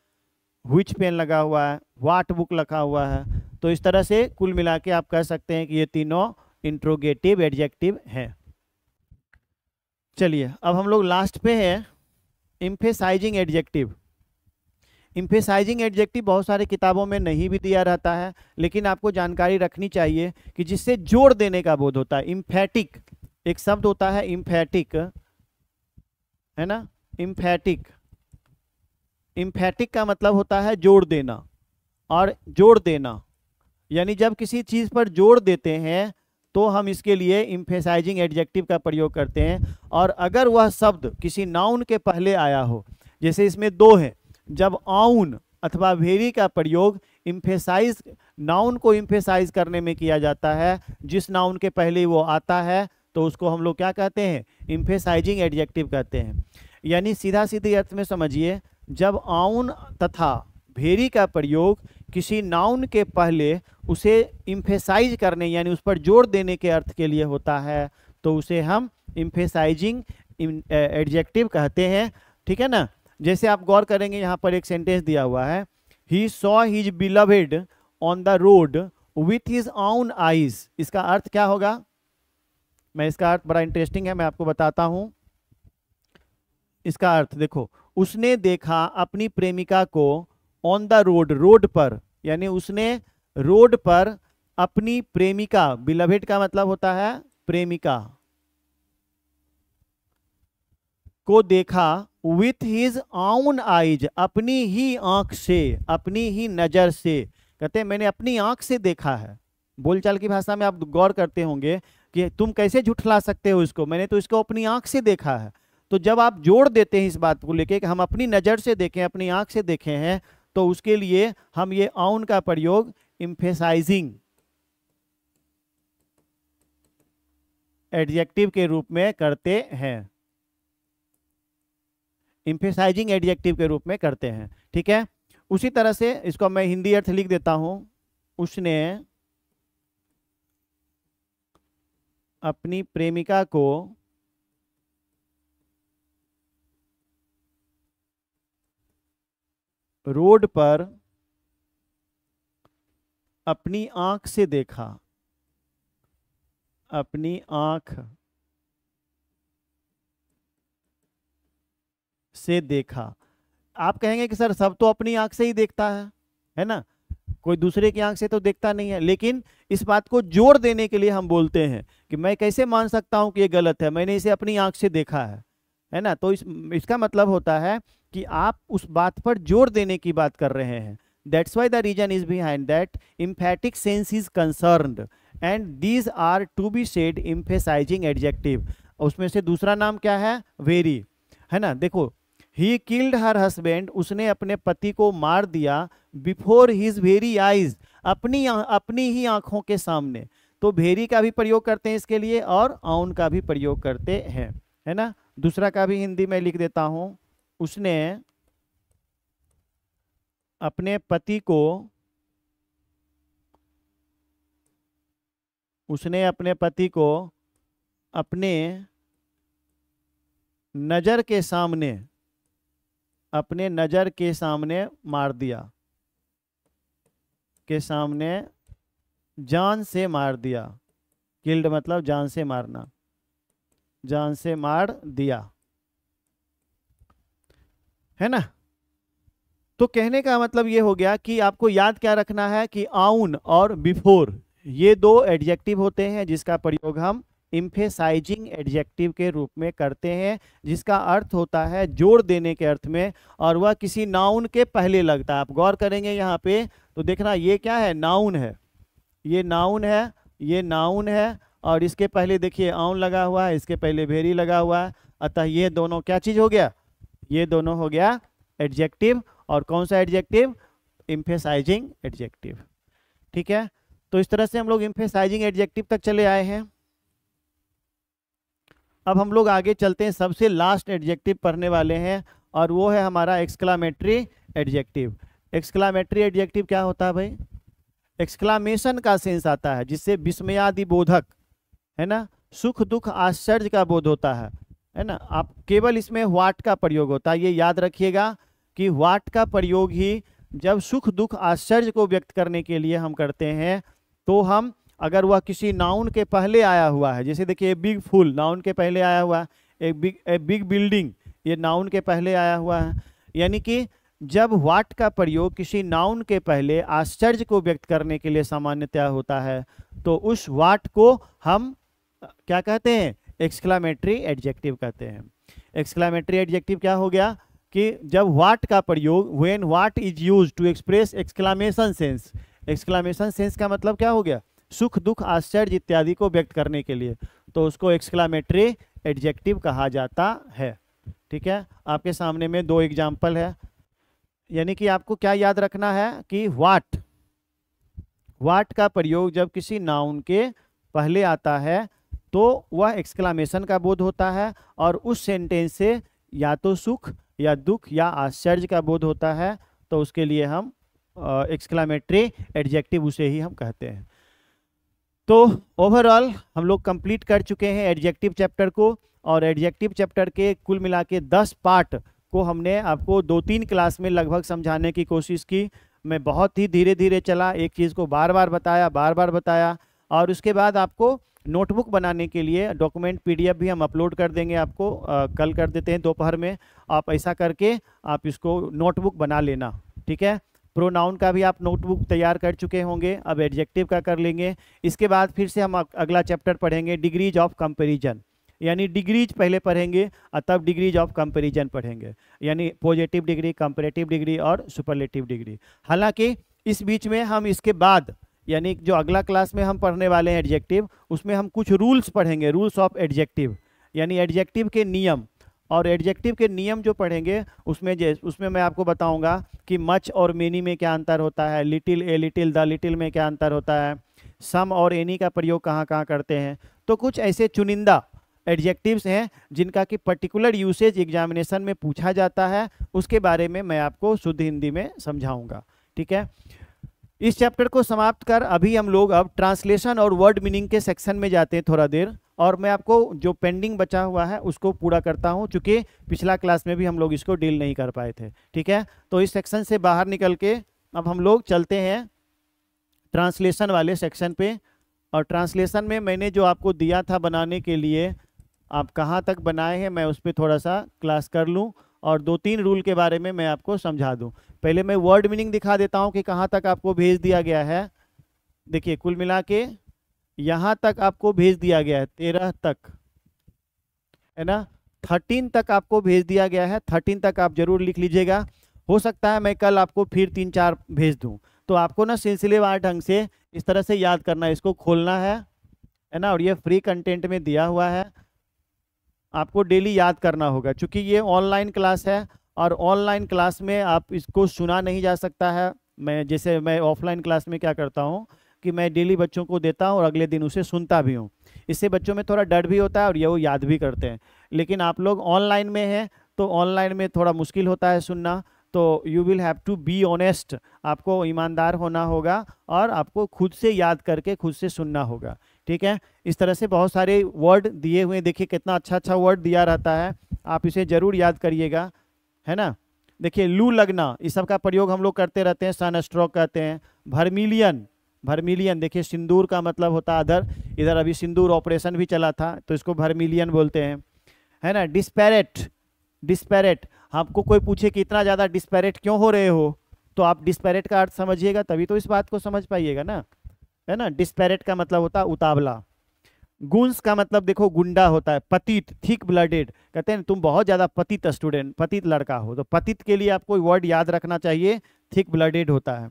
Speaker 1: व्हिच पेन लगा हुआ है, व्हाट बुक लगा हुआ है। तो इस तरह से कुल मिला के आप कह सकते हैं कि ये तीनों इंट्रोगेटिव एडजेक्टिव हैं। चलिए अब हम लोग लास्ट पे है एम्फेसाइजिंग एडजेक्टिव। एम्फेसाइजिंग एडजेक्टिव बहुत सारे किताबों में नहीं भी दिया रहता है, लेकिन आपको जानकारी रखनी चाहिए कि जिससे जोड़ देने का बोध होता है। इम्फैटिक एक शब्द होता है, इम्फैटिक, है ना, इम्फैटिक। इम्फैटिक का मतलब होता है जोड़ देना, और जोड़ देना यानी जब किसी चीज पर जोड़ देते हैं तो हम इसके लिए एम्फेसाइजिंग एडजेक्टिव का प्रयोग करते हैं। और अगर वह शब्द किसी नाउन के पहले आया हो, जैसे इसमें दो हैं, जब आउन अथवा वेरी का प्रयोग इम्फेसाइज, नाउन को इम्फेसाइज करने में किया जाता है, जिस नाउन के पहले वो आता है तो उसको हम लोग क्या कहते हैं, इम्फेसाइजिंग एडजेक्टिव कहते हैं। यानी सीधा सीधी अर्थ में समझिए, जब आउन तथा वेरी का प्रयोग किसी नाउन के पहले उसे इम्फेसाइज करने यानी उस पर जोर देने के अर्थ के लिए होता है तो उसे हम इम्फेसाइजिंग एडजेक्टिव कहते हैं। ठीक है ना। जैसे आप गौर करेंगे यहाँ पर एक सेंटेंस दिया हुआ है, he saw his beloved on the road with his own eyes. इसका अर्थ क्या होगा, मैं इसका अर्थ बड़ा इंटरेस्टिंग है, मैं आपको बताता हूं। इसका अर्थ देखो, उसने देखा अपनी प्रेमिका को ऑन द रोड, रोड पर, यानी उसने रोड पर अपनी प्रेमिका, बिलवेड का मतलब होता है प्रेमिका, को देखा विथ हिज ओन आइज, अपनी ही आंख से, अपनी ही नजर से। कहते हैं मैंने अपनी आंख से देखा है। बोलचाल की भाषा में आप गौर करते होंगे कि तुम कैसे झुठला सकते हो इसको, मैंने तो इसको अपनी आंख से देखा है। तो जब आप जोड़ देते हैं इस बात को लेके कि हम अपनी नजर से देखें, अपनी आंख से देखे हैं, तो उसके लिए हम ये ऑन का प्रयोग एम्फेसाइजिंग एडजेक्टिव के रूप में करते हैं, एम्फेसाइजिंग एडजेक्टिव के रूप में करते हैं। ठीक है। उसी तरह से इसको मैं हिंदी अर्थ लिख देता हूं, उसने अपनी प्रेमिका को रोड पर अपनी आंख से देखा, अपनी आंख से देखा। आप कहेंगे कि सर सब तो अपनी आंख से ही देखता है ना, कोई दूसरे की आंख से तो देखता नहीं है। लेकिन इस बात को जोड़ देने के लिए हम बोलते हैं कि मैं कैसे मान सकता हूं कि ये गलत है, मैंने इसे अपनी आंख से देखा है ना। तो इसका मतलब होता है कि आप उस बात पर जोर देने की बात कर रहे हैं। That's why the reason is behind that emphatic sense is concerned and these are to be said emphasizing adjective. उसमें से दूसरा नाम क्या है, वेरी, है ना। देखो, ही किल्ड हर हस्बैंड, उसने अपने पति को मार दिया, बिफोर हिज वेरी आइज, अपनी ही आंखों के सामने। तो वेरी का भी प्रयोग करते हैं इसके लिए और ऑन का भी प्रयोग करते हैं, है ना। दूसरा का भी हिंदी में लिख देता हूं, उसने अपने पति को, उसने अपने पति को अपने नजर के सामने, अपने नजर के सामने मार दिया, के सामने जान से मार दिया। किल्ड मतलब जान से मारना, जान से मार दिया, है ना। तो कहने का मतलब ये हो गया कि आपको याद क्या रखना है कि आउन और बिफोर ये दो एडजेक्टिव होते हैं जिसका प्रयोग हम एम्फेसाइजिंग एडजेक्टिव के रूप में करते हैं, जिसका अर्थ होता है जोड़ देने के अर्थ में, और वह किसी नाउन के पहले लगता है। आप गौर करेंगे यहाँ पे तो देखना ये क्या है, नाउन है, ये नाउन है, ये नाउन है, और इसके पहले देखिए आउन लगा हुआ है, इसके पहले वेरी लगा हुआ है। अतः ये दोनों क्या चीज हो गया, ये दोनों हो गया एडजेक्टिव। और कौन सा एडजेक्टिव, एम्फेसाइजिंग एडजेक्टिव। ठीक है। तो इस तरह से हम लोग एम्फेसाइजिंग एडजेक्टिव तक चले आए हैं। अब हम लोग आगे चलते हैं, सबसे लास्ट एडजेक्टिव पढ़ने वाले हैं और वो है हमारा एक्सक्लामेटरी एडजेक्टिव। एक्सक्लामेटरी एडजेक्टिव क्या होता है भाई? एक्सक्लामेशन का सेंस आता है, जिससे विस्मयादि बोधक, है ना, सुख दुख आश्चर्य का बोध होता है ना। आप केवल इसमें व्हाट का प्रयोग होता है, ये याद रखिएगा कि व्हाट का प्रयोग ही जब सुख दुख आश्चर्य को व्यक्त करने के लिए हम करते हैं, तो हम अगर वह किसी नाउन के पहले आया हुआ है, जैसे देखिए बिग फुल नाउन के पहले आया हुआ है, ए बिग बिल्डिंग ये नाउन के पहले आया हुआ है, यानी कि जब व्हाट का प्रयोग किसी नाउन के पहले आश्चर्य को व्यक्त करने के लिए सामान्यतया होता है, तो उस व्हाट को हम क्या कहते हैं? एक्सक्लामेटरी एडजेक्टिव कहते हैं। एक्सक्लामेटरी एडजेक्टिव क्या हो गया कि जब व्हाट का प्रयोग, when what is used to express exclamation sense. Exclamation sense का मतलब क्या हो गया? सुख दुख आश्चर्य इत्यादि को व्यक्त करने के लिए, तो उसको एक्सक्लामेटरी एडजेक्टिव कहा जाता है। ठीक है, आपके सामने में दो एग्जाम्पल है, यानी कि आपको क्या याद रखना है कि व्हाट का प्रयोग जब किसी नाउन के पहले आता है तो वह एक्सक्लामेशन का बोध होता है, और उस सेंटेंस से या तो सुख या दुख या आश्चर्य का बोध होता है, तो उसके लिए हम एक्सक्लामेटरी एडजेक्टिव उसे ही हम कहते हैं। तो ओवरऑल हम लोग कंप्लीट कर चुके हैं एडजेक्टिव चैप्टर को, और एडजेक्टिव चैप्टर के कुल मिला के 10 पार्ट को हमने आपको 2-3 क्लास में लगभग समझाने की कोशिश की। मैं बहुत ही धीरे धीरे चला, एक चीज़ को बार बार बताया, और उसके बाद आपको नोटबुक बनाने के लिए डॉक्यूमेंट PDF भी हम अपलोड कर देंगे आपको, कल कर देते हैं दोपहर में। आप ऐसा करके आप इसको नोटबुक बना लेना, ठीक है। प्रोनाउन का भी आप नोटबुक तैयार कर चुके होंगे, अब एडजेक्टिव का कर लेंगे। इसके बाद फिर से हम अगला चैप्टर पढ़ेंगे डिग्रीज ऑफ कंपैरिजन, यानी डिग्रीज पहले पढ़ेंगे और तब डिग्रीज ऑफ कंपैरिजन पढ़ेंगे, यानी पॉजिटिव डिग्री, कंपैरेटिव डिग्री और सुपरलेटिव डिग्री। हालांकि इस बीच में हम इसके बाद, यानी जो अगला क्लास में हम पढ़ने वाले हैं एडजेक्टिव, उसमें हम कुछ रूल्स पढ़ेंगे, रूल्स ऑफ एडजेक्टिव, यानी एडजेक्टिव के नियम। और एडजेक्टिव के नियम जो पढ़ेंगे उसमें मैं आपको बताऊंगा कि मच और मेनी में क्या अंतर होता है, little, a little, the little में क्या अंतर होता है, सम और एनी का प्रयोग कहाँ कहाँ करते हैं। तो कुछ ऐसे चुनिंदा एडजेक्टिव्स हैं जिनका कि पर्टिकुलर यूसेज एग्जामिनेशन में पूछा जाता है, उसके बारे में मैं आपको शुद्ध हिंदी में समझाऊंगा, ठीक है। इस चैप्टर को समाप्त कर अभी हम लोग अब ट्रांसलेशन और वर्ड मीनिंग के सेक्शन में जाते हैं थोड़ा देर, और मैं आपको जो पेंडिंग बचा हुआ है उसको पूरा करता हूं, चूंकि पिछला क्लास में भी हम लोग इसको डील नहीं कर पाए थे, ठीक है। तो इस सेक्शन से बाहर निकल के अब हम लोग चलते हैं ट्रांसलेशन वाले सेक्शन पे। और ट्रांसलेशन में मैंने जो आपको दिया था बनाने के लिए, आप कहाँ तक बनाए हैं मैं उस पर थोड़ा सा क्लास कर लूँ और 2-3 रूल के बारे में मैं आपको समझा दूं। पहले मैं वर्ड मीनिंग दिखा देता हूं कि कहाँ तक आपको भेज दिया गया है। देखिए कुल मिला के यहाँ तक आपको भेज दिया गया है, 13 तक, है ना, 13 तक आपको भेज दिया गया है। 13 तक आप जरूर लिख लीजिएगा, हो सकता है मैं कल आपको फिर 3-4 भेज दूं। तो आपको ना सिलसिलेवार ढंग से इस तरह से याद करना है, इसको खोलना है ना, और ये फ्री कंटेंट में दिया हुआ है, आपको डेली याद करना होगा। चूंकि ये ऑनलाइन क्लास है और ऑनलाइन क्लास में आप इसको सुना नहीं जा सकता है। मैं ऑफलाइन क्लास में क्या करता हूँ कि मैं डेली बच्चों को देता हूँ और अगले दिन उसे सुनता भी हूँ। इससे बच्चों में थोड़ा डर भी होता है और ये वो याद भी करते हैं। लेकिन आप लोग ऑनलाइन में हैं तो ऑनलाइन में थोड़ा मुश्किल होता है सुनना, तो you will have to be honest, आपको ईमानदार होना होगा और आपको खुद से याद करके खुद से सुनना होगा, ठीक है। इस तरह से बहुत सारे वर्ड दिए हुए, देखिए कितना अच्छा अच्छा वर्ड दिया रहता है, आप इसे जरूर याद करिएगा, है ना। देखिए लू लगना, इस सब का प्रयोग हम लोग करते रहते हैं, सन स्ट्रोक कहते हैं। भरमिलियन, देखिए सिंदूर का मतलब होता है इधर अभी सिंदूर ऑपरेशन भी चला था तो इसको भरमिलियन बोलते हैं, है ना। डिस्पैरेट, आपको कोई पूछे कि इतना ज़्यादा डिस्पैरेट क्यों हो रहे हो, तो आप डिस्पैरेट का अर्थ समझिएगा तभी तो इस बात को समझ पाइएगा ना, है ना। डिस्पैरेट का मतलब होता है उतावला। गुंस का मतलब देखो गुंडा होता है। पतित, थिक ब्लडेड, कहते हैं तुम बहुत ज़्यादा पतित स्टूडेंट, पतित लड़का हो, तो पतित के लिए आपको वर्ड याद रखना चाहिए, थिक ब्लडेड होता है,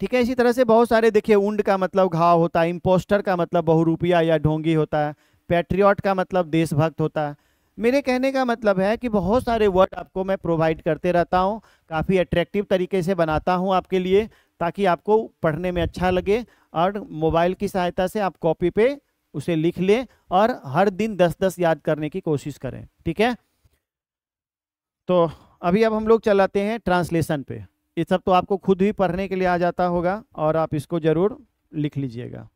Speaker 1: ठीक है। इसी तरह से बहुत सारे, देखिए उंड का मतलब घाव होता है, इम्पोस्टर का मतलब बहुरूपिया या ढोंगी होता है, पैट्रियट का मतलब देशभक्त होता है। मेरे कहने का मतलब है कि बहुत सारे वर्ड आपको मैं प्रोवाइड करते रहता हूँ, काफ़ी अट्रैक्टिव तरीके से बनाता हूँ आपके लिए, ताकि आपको पढ़ने में अच्छा लगे और मोबाइल की सहायता से आप कॉपी पे उसे लिख लें और हर दिन 10-10 याद करने की कोशिश करें, ठीक है। तो अभी अब हम लोग चलाते हैं ट्रांसलेशन पे। ये सब तो आपको खुद ही पढ़ने के लिए आ जाता होगा और आप इसको जरूर लिख लीजिएगा।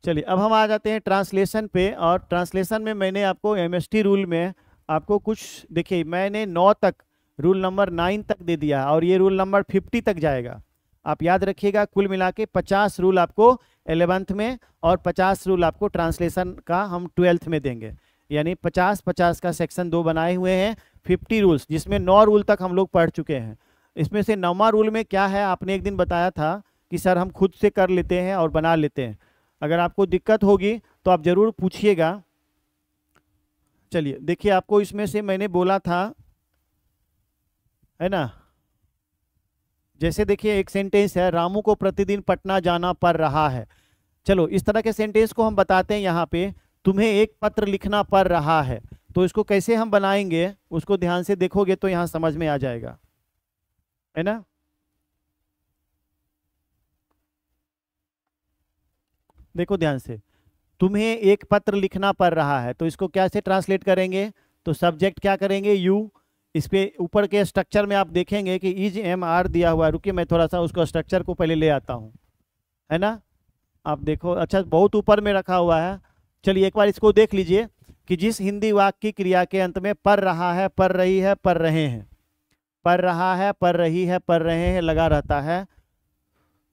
Speaker 1: चलिए अब हम आ जाते हैं ट्रांसलेशन पे, और ट्रांसलेशन में मैंने आपको एमएसटी रूल में आपको कुछ, देखिए मैंने 9 तक, रूल नंबर 9 तक दे दिया और ये रूल नंबर 50 तक जाएगा। आप याद रखिएगा, कुल मिला के 50 रूल आपको 11th में और 50 रूल आपको ट्रांसलेशन का हम 12th में देंगे। यानी 50-50 का सेक्शन 2 बनाए हुए हैं, 50 रूल्स, जिसमें 9 रूल तक हम लोग पढ़ चुके हैं। इसमें से 9वां रूल में क्या है, आपने एक दिन बताया था कि सर हम खुद से कर लेते हैं और बना लेते हैं। अगर आपको दिक्कत होगी तो आप जरूर पूछिएगा। चलिए देखिए, आपको इसमें से मैंने बोला था, है ना, जैसे देखिए एक सेंटेंस है, रामू को प्रतिदिन पटना जाना पड़ रहा है। चलो इस तरह के सेंटेंस को हम बताते हैं यहाँ पे, तुम्हें एक पत्र लिखना पड़ रहा है। तो इसको कैसे हम बनाएंगे उसको ध्यान से देखोगे तो यहाँ समझ में आ जाएगा, है ना। देखो ध्यान से, तुम्हें एक पत्र लिखना पड़ रहा है, तो इसको कैसे ट्रांसलेट करेंगे, तो सब्जेक्ट क्या करेंगे, यू। इस पे ऊपर के स्ट्रक्चर में आप देखेंगे कि इज एम आर दिया हुआ है। रुकिए मैं थोड़ा सा उसको स्ट्रक्चर को पहले ले आता हूँ, है ना। आप देखो, अच्छा बहुत ऊपर में रखा हुआ है। चलिए एक बार इसको देख लीजिए कि जिस हिंदी वाक्य की क्रिया के अंत में पढ़ रहा है, पढ़ रही है, पढ़ रहे हैं, पढ़ रहा है, पढ़ रही है, पढ़ रहे हैं लगा रहता है,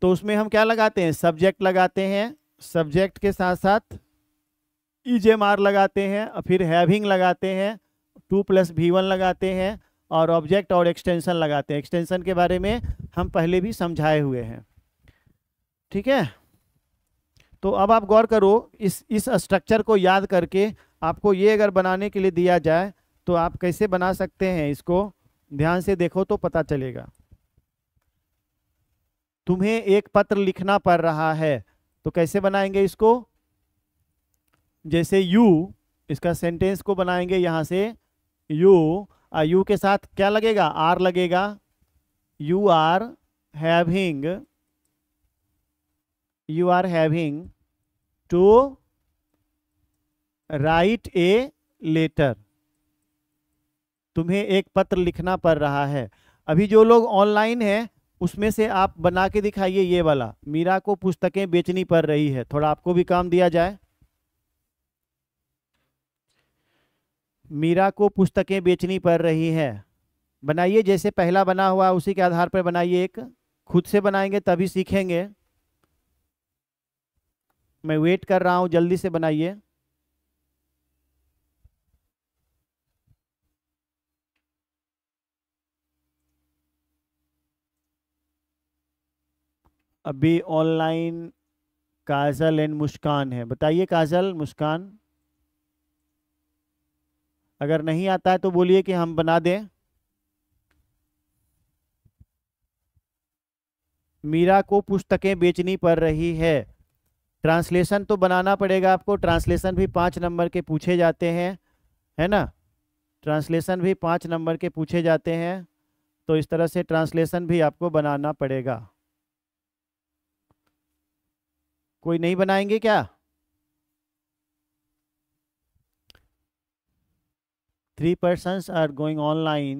Speaker 1: तो उसमें हम क्या लगाते हैं, सब्जेक्ट लगाते हैं। सब्जेक्ट के साथ साथ इजेएमआर लगाते हैं और फिर हैविंग लगाते हैं, 2+V1 लगाते हैं और ऑब्जेक्ट और एक्सटेंशन लगाते हैं। एक्सटेंशन के बारे में हम पहले भी समझाए हुए हैं, ठीक है। तो अब आप गौर करो, इस स्ट्रक्चर को याद करके आपको ये अगर बनाने के लिए दिया जाए तो आप कैसे बना सकते हैं, इसको ध्यान से देखो तो पता चलेगा। तुम्हें एक पत्र लिखना पड़ रहा है, तो कैसे बनाएंगे इसको, जैसे यू, इसका सेंटेंस को बनाएंगे यहाँ से, यू, यू के साथ क्या लगेगा, आर लगेगा। You are having, you are having to write a letter. तुम्हें एक पत्र लिखना पड़ रहा है। अभी जो लोग ऑनलाइन हैं उसमें से आप बना के दिखाइए ये वाला, मीरा को पुस्तकें बेचनी पड़ रही है। थोड़ा आपको भी काम दिया जाए, मीरा को पुस्तकें बेचनी पड़ रही है, बनाइए जैसे पहला बना हुआ उसी के आधार पर बनाइए। एक खुद से बनाएंगे तभी सीखेंगे। मैं वेट कर रहा हूं, जल्दी से बनाइए। अभी ऑनलाइन काजल एंड मुस्कान है, बताइए काजल, मुस्कान। अगर नहीं आता है तो बोलिए कि हम बना दें। मीरा को पुस्तकें बेचनी पड़ रही है। ट्रांसलेशन तो बनाना पड़ेगा आपको, ट्रांसलेशन भी 5 नंबर के पूछे जाते हैं, है ना। ट्रांसलेशन भी 5 नंबर के पूछे जाते हैं, तो इस तरह से ट्रांसलेशन भी आपको बनाना पड़ेगा। कोई नहीं बनाएंगे क्या, 3 persons are going online,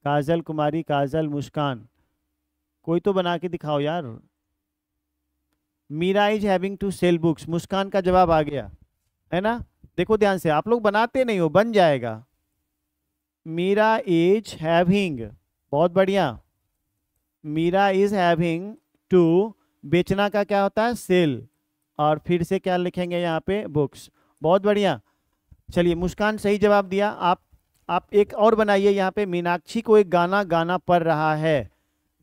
Speaker 1: Kajal, Kumari, Kajal, Muskan. कोई तो बना के दिखाओ यार। Meera is having to sell books, Muskan का जवाब आ गया, है ना। देखो ध्यान से, आप लोग बनाते नहीं हो, बन जाएगा। मीरा इज हैविंग, बहुत बढ़िया। मीरा इज हैविंग टू, बेचना का क्या होता है, सेल, और फिर से क्या लिखेंगे यहाँ पे, बुक्स। बहुत बढ़िया। चलिए मुस्कान सही जवाब दिया। आप एक और बनाइए यहाँ पे, मीनाक्षी को एक गाना गाना पड़ रहा है।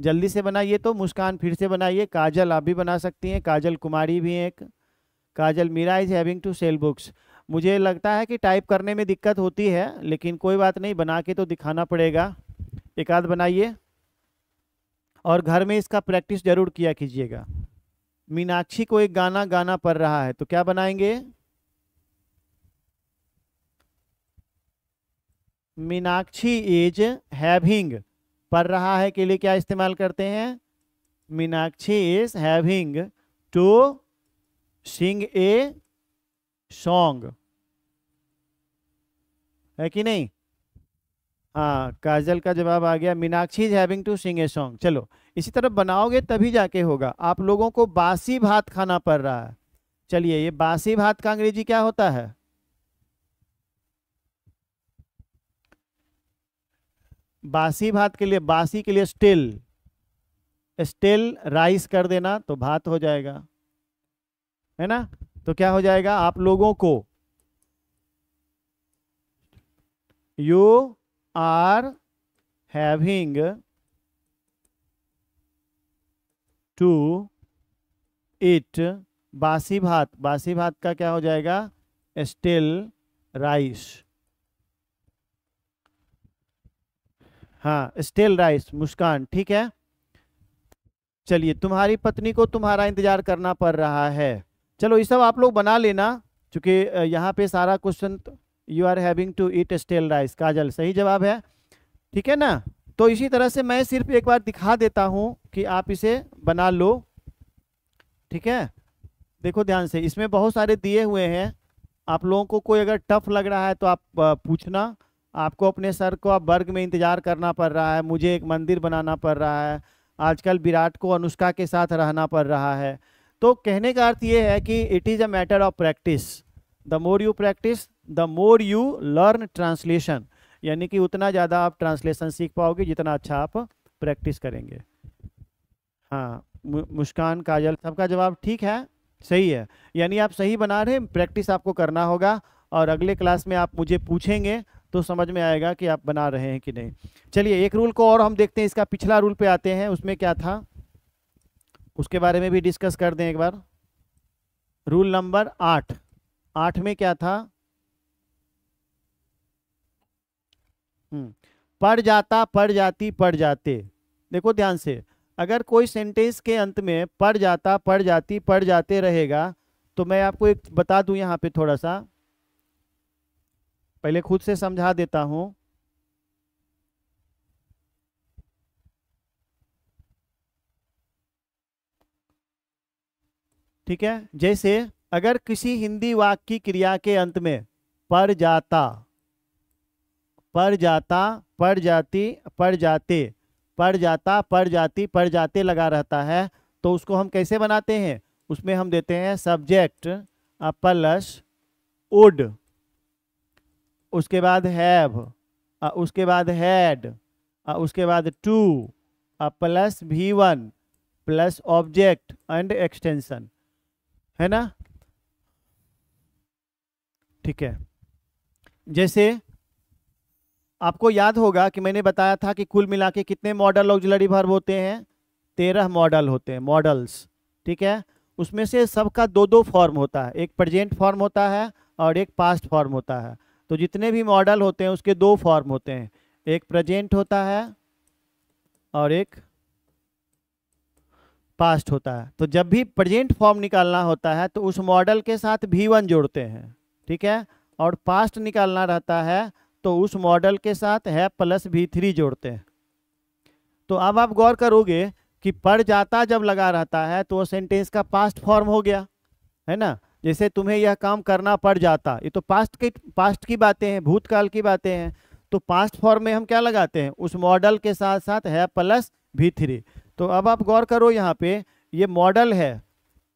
Speaker 1: जल्दी से बनाइए। तो मुस्कान फिर से बनाइए, काजल आप भी बना सकती हैं, काजल कुमारी भी एक, Kajal, Meera is having to sell books. मुझे लगता है कि टाइप करने में दिक्कत होती है, लेकिन कोई बात नहीं, बना के तो दिखाना पड़ेगा। एक आध बनाइए और घर में इसका प्रैक्टिस जरूर किया कीजिएगा। मीनाक्षी को एक गाना गाना पड़ रहा है, तो क्या बनाएंगे, मीनाक्षी इज हैविंग, पढ़ रहा है के लिए क्या इस्तेमाल करते हैं, Meenakshi is having to sing a song, है कि नहीं? हाँ, काजल का जवाब आ गया, Meenakshi is having to sing a song. चलो इसी तरह बनाओगे तभी जाके होगा। आप लोगों को बासी भात खाना पड़ रहा है। चलिए, ये बासी भात का अंग्रेजी क्या होता है? बासी भात के लिए, बासी के लिए स्टिल, स्टिल राइस कर देना तो भात हो जाएगा, है ना? तो क्या हो जाएगा आप लोगों को, you are having to eat basi bhaat. बासी भात का क्या हो जाएगा? Still rice. हाँ, स्टिल राइस। मुस्कान, ठीक है। चलिए, तुम्हारी पत्नी को तुम्हारा इंतजार करना पड़ रहा है। चलो ये सब आप लोग बना लेना, क्योंकि यहाँ पे सारा question you are having to eat still rice, Kajal सही जवाब है, ठीक है ना? तो इसी तरह से मैं सिर्फ एक बार दिखा देता हूँ कि आप इसे बना लो, ठीक है? देखो ध्यान से, इसमें बहुत सारे दिए हुए हैं। आप लोगों को कोई अगर टफ लग रहा है तो आप पूछना। आपको अपने सर को अब वर्ग में इंतजार करना पड़ रहा है, मुझे एक मंदिर बनाना पड़ रहा है, आजकल विराट को अनुष्का के साथ रहना पड़ रहा है। तो कहने का अर्थ ये है कि it is a matter of practice. The more you practice the more you learn translation, यानी कि उतना ज़्यादा आप ट्रांसलेशन सीख पाओगे जितना अच्छा आप प्रैक्टिस करेंगे। हाँ, मुस्कान, काजल, सबका जवाब ठीक है, सही है। यानी आप सही बना रहे हैं, प्रैक्टिस आपको करना होगा, और अगले क्लास में आप मुझे पूछेंगे तो समझ में आएगा कि आप बना रहे हैं कि नहीं। चलिए, एक रूल को और हम देखते हैं, इसका पिछला रूल पे आते हैं, उसमें क्या था उसके बारे में भी डिस्कस कर दें एक बार। रूल नंबर 8, 8 में क्या था? पढ़ जाता, पढ़ जाती, पढ़ जाते। देखो ध्यान से, अगर कोई सेंटेंस के अंत में पढ़ जाता, पढ़ जाती, पढ़ जाते रहेगा, तो मैं आपको एक बता दूं यहाँ पे, थोड़ा सा पहले खुद से समझा देता हूं, ठीक है? जैसे अगर किसी हिंदी वाक्य की क्रिया के अंत में पढ़ जाता, पढ़ जाता, पढ़ जाती, पढ़ जाते, पढ़ जाता, पढ़ जाती, पढ़ जाते लगा रहता है, तो उसको हम कैसे बनाते हैं? उसमें हम देते हैं सब्जेक्ट प्लस वुड, उसके बाद हैव, उसके बाद हैड, उसके बाद two plus V1 plus object and extension, है ना? ठीक है। जैसे आपको याद होगा कि मैंने बताया था कि कुल मिला के कितने मॉडल ऑक्सिलरी वर्ब होते हैं? 13 मॉडल होते हैं, मॉडल्स, ठीक है? उसमें से सबका 2-2 फॉर्म होता है, एक प्रेजेंट फॉर्म होता है और एक पास्ट फॉर्म होता है। तो जितने भी मॉडल होते हैं उसके 2 फॉर्म होते हैं, एक प्रेजेंट होता है और एक पास्ट होता है। तो जब भी प्रेजेंट फॉर्म निकालना होता है तो उस मॉडल के साथ V1 जोड़ते हैं, ठीक है? और पास्ट निकालना रहता है तो उस मॉडल के साथ है प्लस V3 जोड़ते हैं। तो अब आप गौर करोगे कि पढ़ जाता जब लगा रहता है तो वो सेंटेंस का पास्ट फॉर्म हो गया, है ना? जैसे तुम्हें यह काम करना पड़ जाता, ये तो पास्ट की बातें हैं, भूतकाल की बातें हैं। तो पास्ट फॉर्म में हम क्या लगाते हैं? उस मॉडल के साथ साथ है प्लस V3। तो अब आप गौर करो, यहाँ पे ये मॉडल है,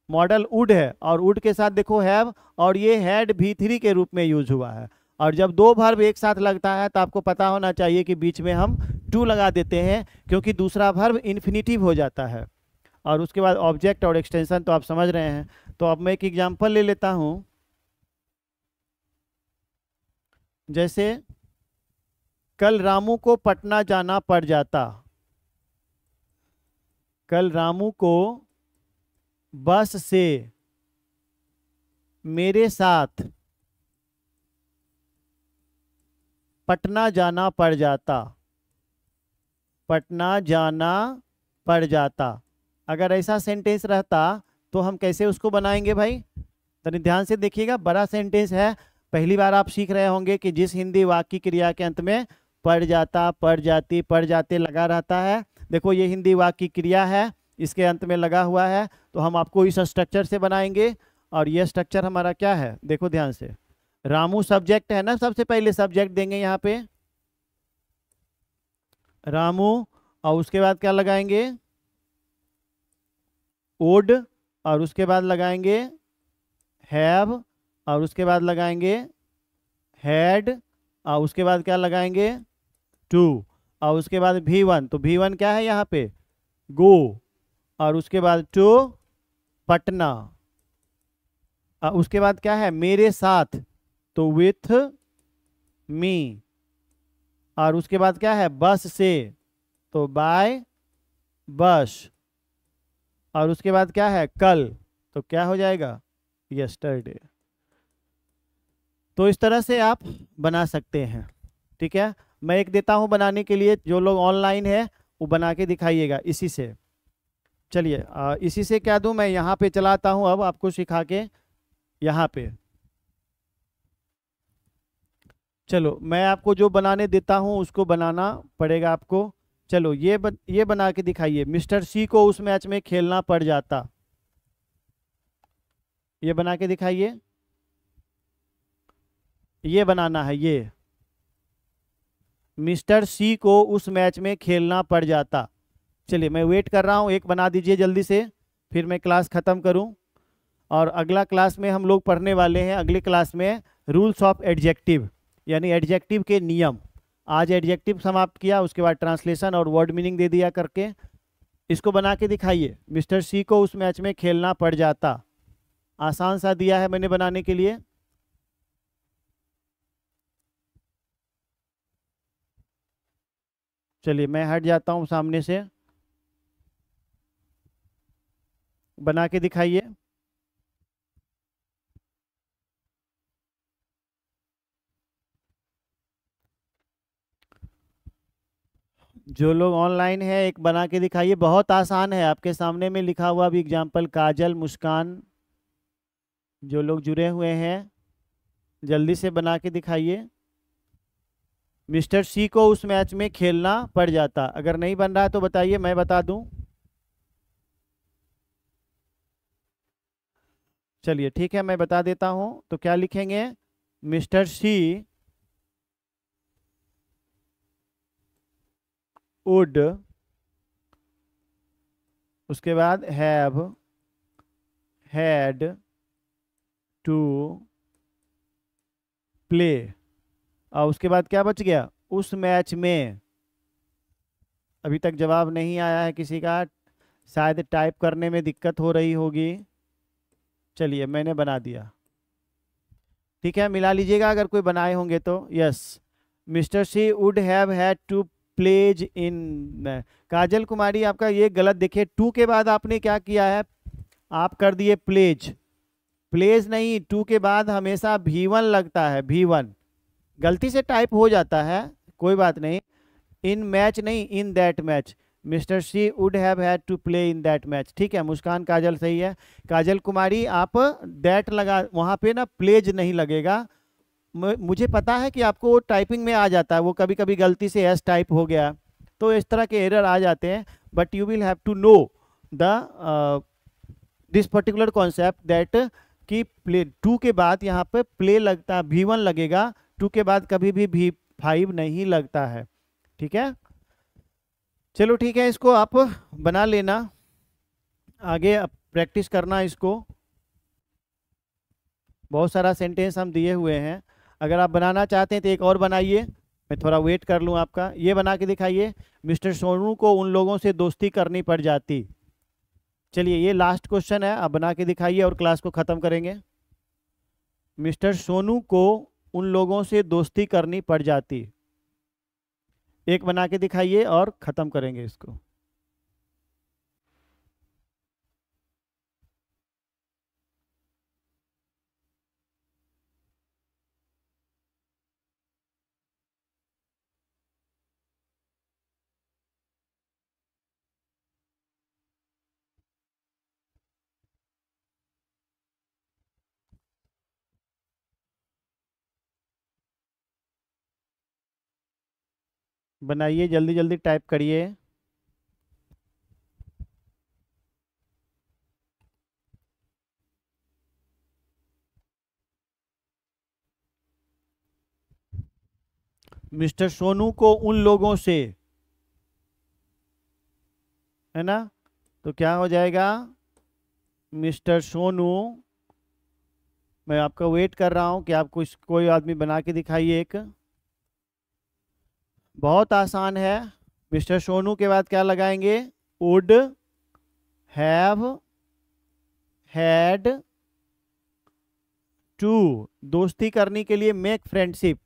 Speaker 1: मॉडल वुड है, और वुड के साथ देखो हैव, और ये हैड V3 के रूप में यूज हुआ है। और जब 2 वर्ब एक साथ लगता है तो आपको पता होना चाहिए कि बीच में हम टू लगा देते हैं, क्योंकि दूसरा वर्ब इन्फिनिटिव हो जाता है। और उसके बाद ऑब्जेक्ट और एक्सटेंशन तो आप समझ रहे हैं। तो अब मैं एक एग्जांपल ले लेता हूं, जैसे कल रामू को पटना जाना पड़ जाता, कल रामू को बस से मेरे साथ पटना जाना पड़ जाता, पटना जाना पड़ जाता। अगर ऐसा सेंटेंस रहता तो हम कैसे उसको बनाएंगे भाई? तो ध्यान से देखिएगा, बड़ा सेंटेंस है, पहली बार आप सीख रहे होंगे कि जिस हिंदी वाक्य क्रिया के अंत में पढ़ जाता, पढ़ जाती, पढ़ जाते लगा रहता है। देखो ये हिंदी वाक्य क्रिया है, इसके अंत में लगा हुआ है, तो हम आपको इस स्ट्रक्चर से बनाएंगे। और ये स्ट्रक्चर हमारा क्या है, देखो ध्यान से। रामू सब्जेक्ट है ना, सबसे पहले सब्जेक्ट देंगे यहाँ पे रामू, और उसके बाद क्या लगाएंगे, वुड, और उसके बाद लगाएंगे हैव, और उसके बाद लगाएंगे हैड, और उसके बाद क्या लगाएंगे टू, और उसके बाद V1, तो V1 क्या है यहाँ पे गो, और उसके बाद टू पटना, और उसके बाद क्या है मेरे साथ, तो विथ मी, और उसके बाद क्या है बस से, तो बाय बस, और उसके बाद क्या है कल, तो क्या हो जाएगा यस्टरडे। तो इस तरह से आप बना सकते हैं। ठीक है, मैं एक देता हूं बनाने के लिए, जो लोग ऑनलाइन है वो बना के दिखाइएगा इसी से। चलिए इसी से क्या दूं, मैं यहाँ पे चलाता हूं अब आपको सिखा के यहाँ पे। चलो मैं आपको जो बनाने देता हूं उसको बनाना पड़ेगा आपको। चलो ये बना के दिखाइए, मिस्टर सी को उस मैच में खेलना पड़ जाता। ये बना के दिखाइए, ये बनाना है, ये मिस्टर सी को उस मैच में खेलना पड़ जाता। चलिए मैं वेट कर रहा हूँ, एक बना दीजिए जल्दी से, फिर मैं क्लास ख़त्म करूँ। और अगला क्लास में हम लोग पढ़ने वाले हैं, अगली क्लास में रूल्स ऑफ एडजेक्टिव, यानी एडजेक्टिव के नियम। आज एडजेक्टिव समाप्त किया, उसके बाद ट्रांसलेशन और वर्ड मीनिंग दे दिया करके। इसको बना के दिखाइए, मिस्टर सी को उस मैच में खेलना पड़ जाता। आसान सा दिया है मैंने बनाने के लिए। चलिए मैं हट जाता हूँ सामने से, बना के दिखाइए। जो लोग ऑनलाइन है एक बना के दिखाइए, बहुत आसान है, आपके सामने में लिखा हुआ भी एग्जाम्पल, काजल, मुस्कान, जो लोग जुड़े हुए हैं जल्दी से बना के दिखाइए। मिस्टर सी को उस मैच में खेलना पड़ जाता। अगर नहीं बन रहा है तो बताइए, मैं बता दूं। चलिए ठीक है, मैं बता देता हूं, तो क्या लिखेंगे, मिस्टर सी वुड, उसके बाद हैव हैड टू प्ले, और उसके बाद क्या बच गया उस मैच में। अभी तक जवाब नहीं आया है किसी का, शायद टाइप करने में दिक्कत हो रही होगी। चलिए मैंने बना दिया। ठीक है, मिला लीजिएगा अगर कोई बनाए होंगे तो। Yes, Mister C would have had to pledge in. Kajal Kumari आपका ये गलत, देखिए टू के बाद आपने क्या किया है, आप कर दिए प्लेज। प्लेज नहीं, टू के बाद हमेशा V1 लगता है, V1 गलती से टाइप हो जाता है, कोई बात नहीं। इन मैच नहीं, in that match, Mister C would have had to play in that match. ठीक है, मुस्कान काजल सही है। काजल कुमारी आप दैट लगा, वहाँ पे ना प्लेज नहीं लगेगा। मुझे पता है कि आपको टाइपिंग में आ जाता है, वो कभी कभी गलती से एस टाइप हो गया, तो इस तरह के एरर आ जाते हैं। But you will have to know the this particular concept that कि प्ले टू के बाद यहाँ पे प्ले लगता, V1 लगेगा, टू के बाद कभी भी V5 नहीं लगता है। ठीक है, चलो ठीक है, इसको आप बना लेना, आगे प्रैक्टिस करना इसको। बहुत सारा सेंटेंस हम दिए हुए हैं, अगर आप बनाना चाहते हैं तो एक और बनाइए, मैं थोड़ा वेट कर लूँ आपका। ये बना के दिखाइए, मिस्टर सोनू को उन लोगों से दोस्ती करनी पड़ जाती। चलिए ये लास्ट क्वेश्चन है, आप बना के दिखाइए और क्लास को ख़त्म करेंगे। मिस्टर सोनू को उन लोगों से दोस्ती करनी पड़ जाती। एक बना के दिखाइए और ख़त्म करेंगे इसको। बनाइए, जल्दी जल्दी टाइप करिए। मिस्टर सोनू को उन लोगों से, है ना, तो क्या हो जाएगा, मिस्टर सोनू, मैं आपका वेट कर रहा हूं कि आप कोई आदमी बना के दिखाइए एक। बहुत आसान है। मिस्टर सोनू के बाद क्या लगाएंगे, वुड हैव हैड टू, दोस्ती करने के लिए make friendship,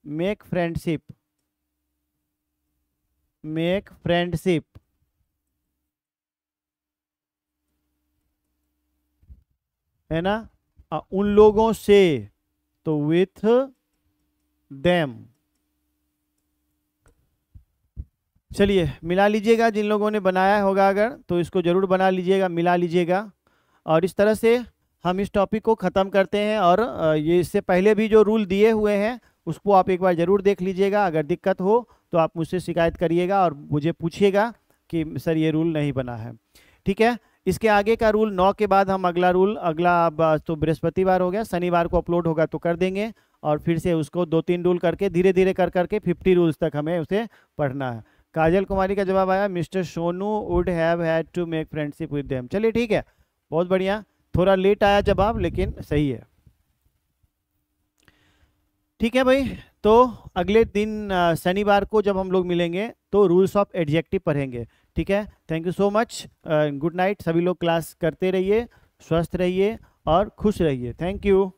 Speaker 1: make friendship, make friendship, है ना, उन लोगों से, तो विथ देम। चलिए मिला लीजिएगा, जिन लोगों ने बनाया होगा अगर तो इसको जरूर बना लीजिएगा, मिला लीजिएगा। और इस तरह से हम इस टॉपिक को ख़त्म करते हैं। और ये इससे पहले भी जो रूल दिए हुए हैं उसको आप एक बार ज़रूर देख लीजिएगा। अगर दिक्कत हो तो आप मुझसे शिकायत करिएगा और मुझे पूछिएगा कि सर ये रूल नहीं बना है। ठीक है, इसके आगे का रूल 9 के बाद हम अगला रूल, अगला अब तो बृहस्पतिवार हो गया, शनिवार को अपलोड होगा तो कर देंगे। और फिर से उसको 2-3 रूल करके धीरे धीरे कर करके 50 रूल्स तक हमें उसे पढ़ना है। काजल कुमारी का जवाब आया, Mister Sonu would have had to make friendship with them. चलिए ठीक है, बहुत बढ़िया, थोड़ा लेट आया जवाब लेकिन सही है। ठीक है भाई, तो अगले दिन शनिवार को जब हम लोग मिलेंगे तो रूल्स ऑफ एडजेक्टिव पढ़ेंगे। ठीक है, thank you so much, good night. सभी लोग क्लास करते रहिए, स्वस्थ रहिए और खुश रहिए। Thank you.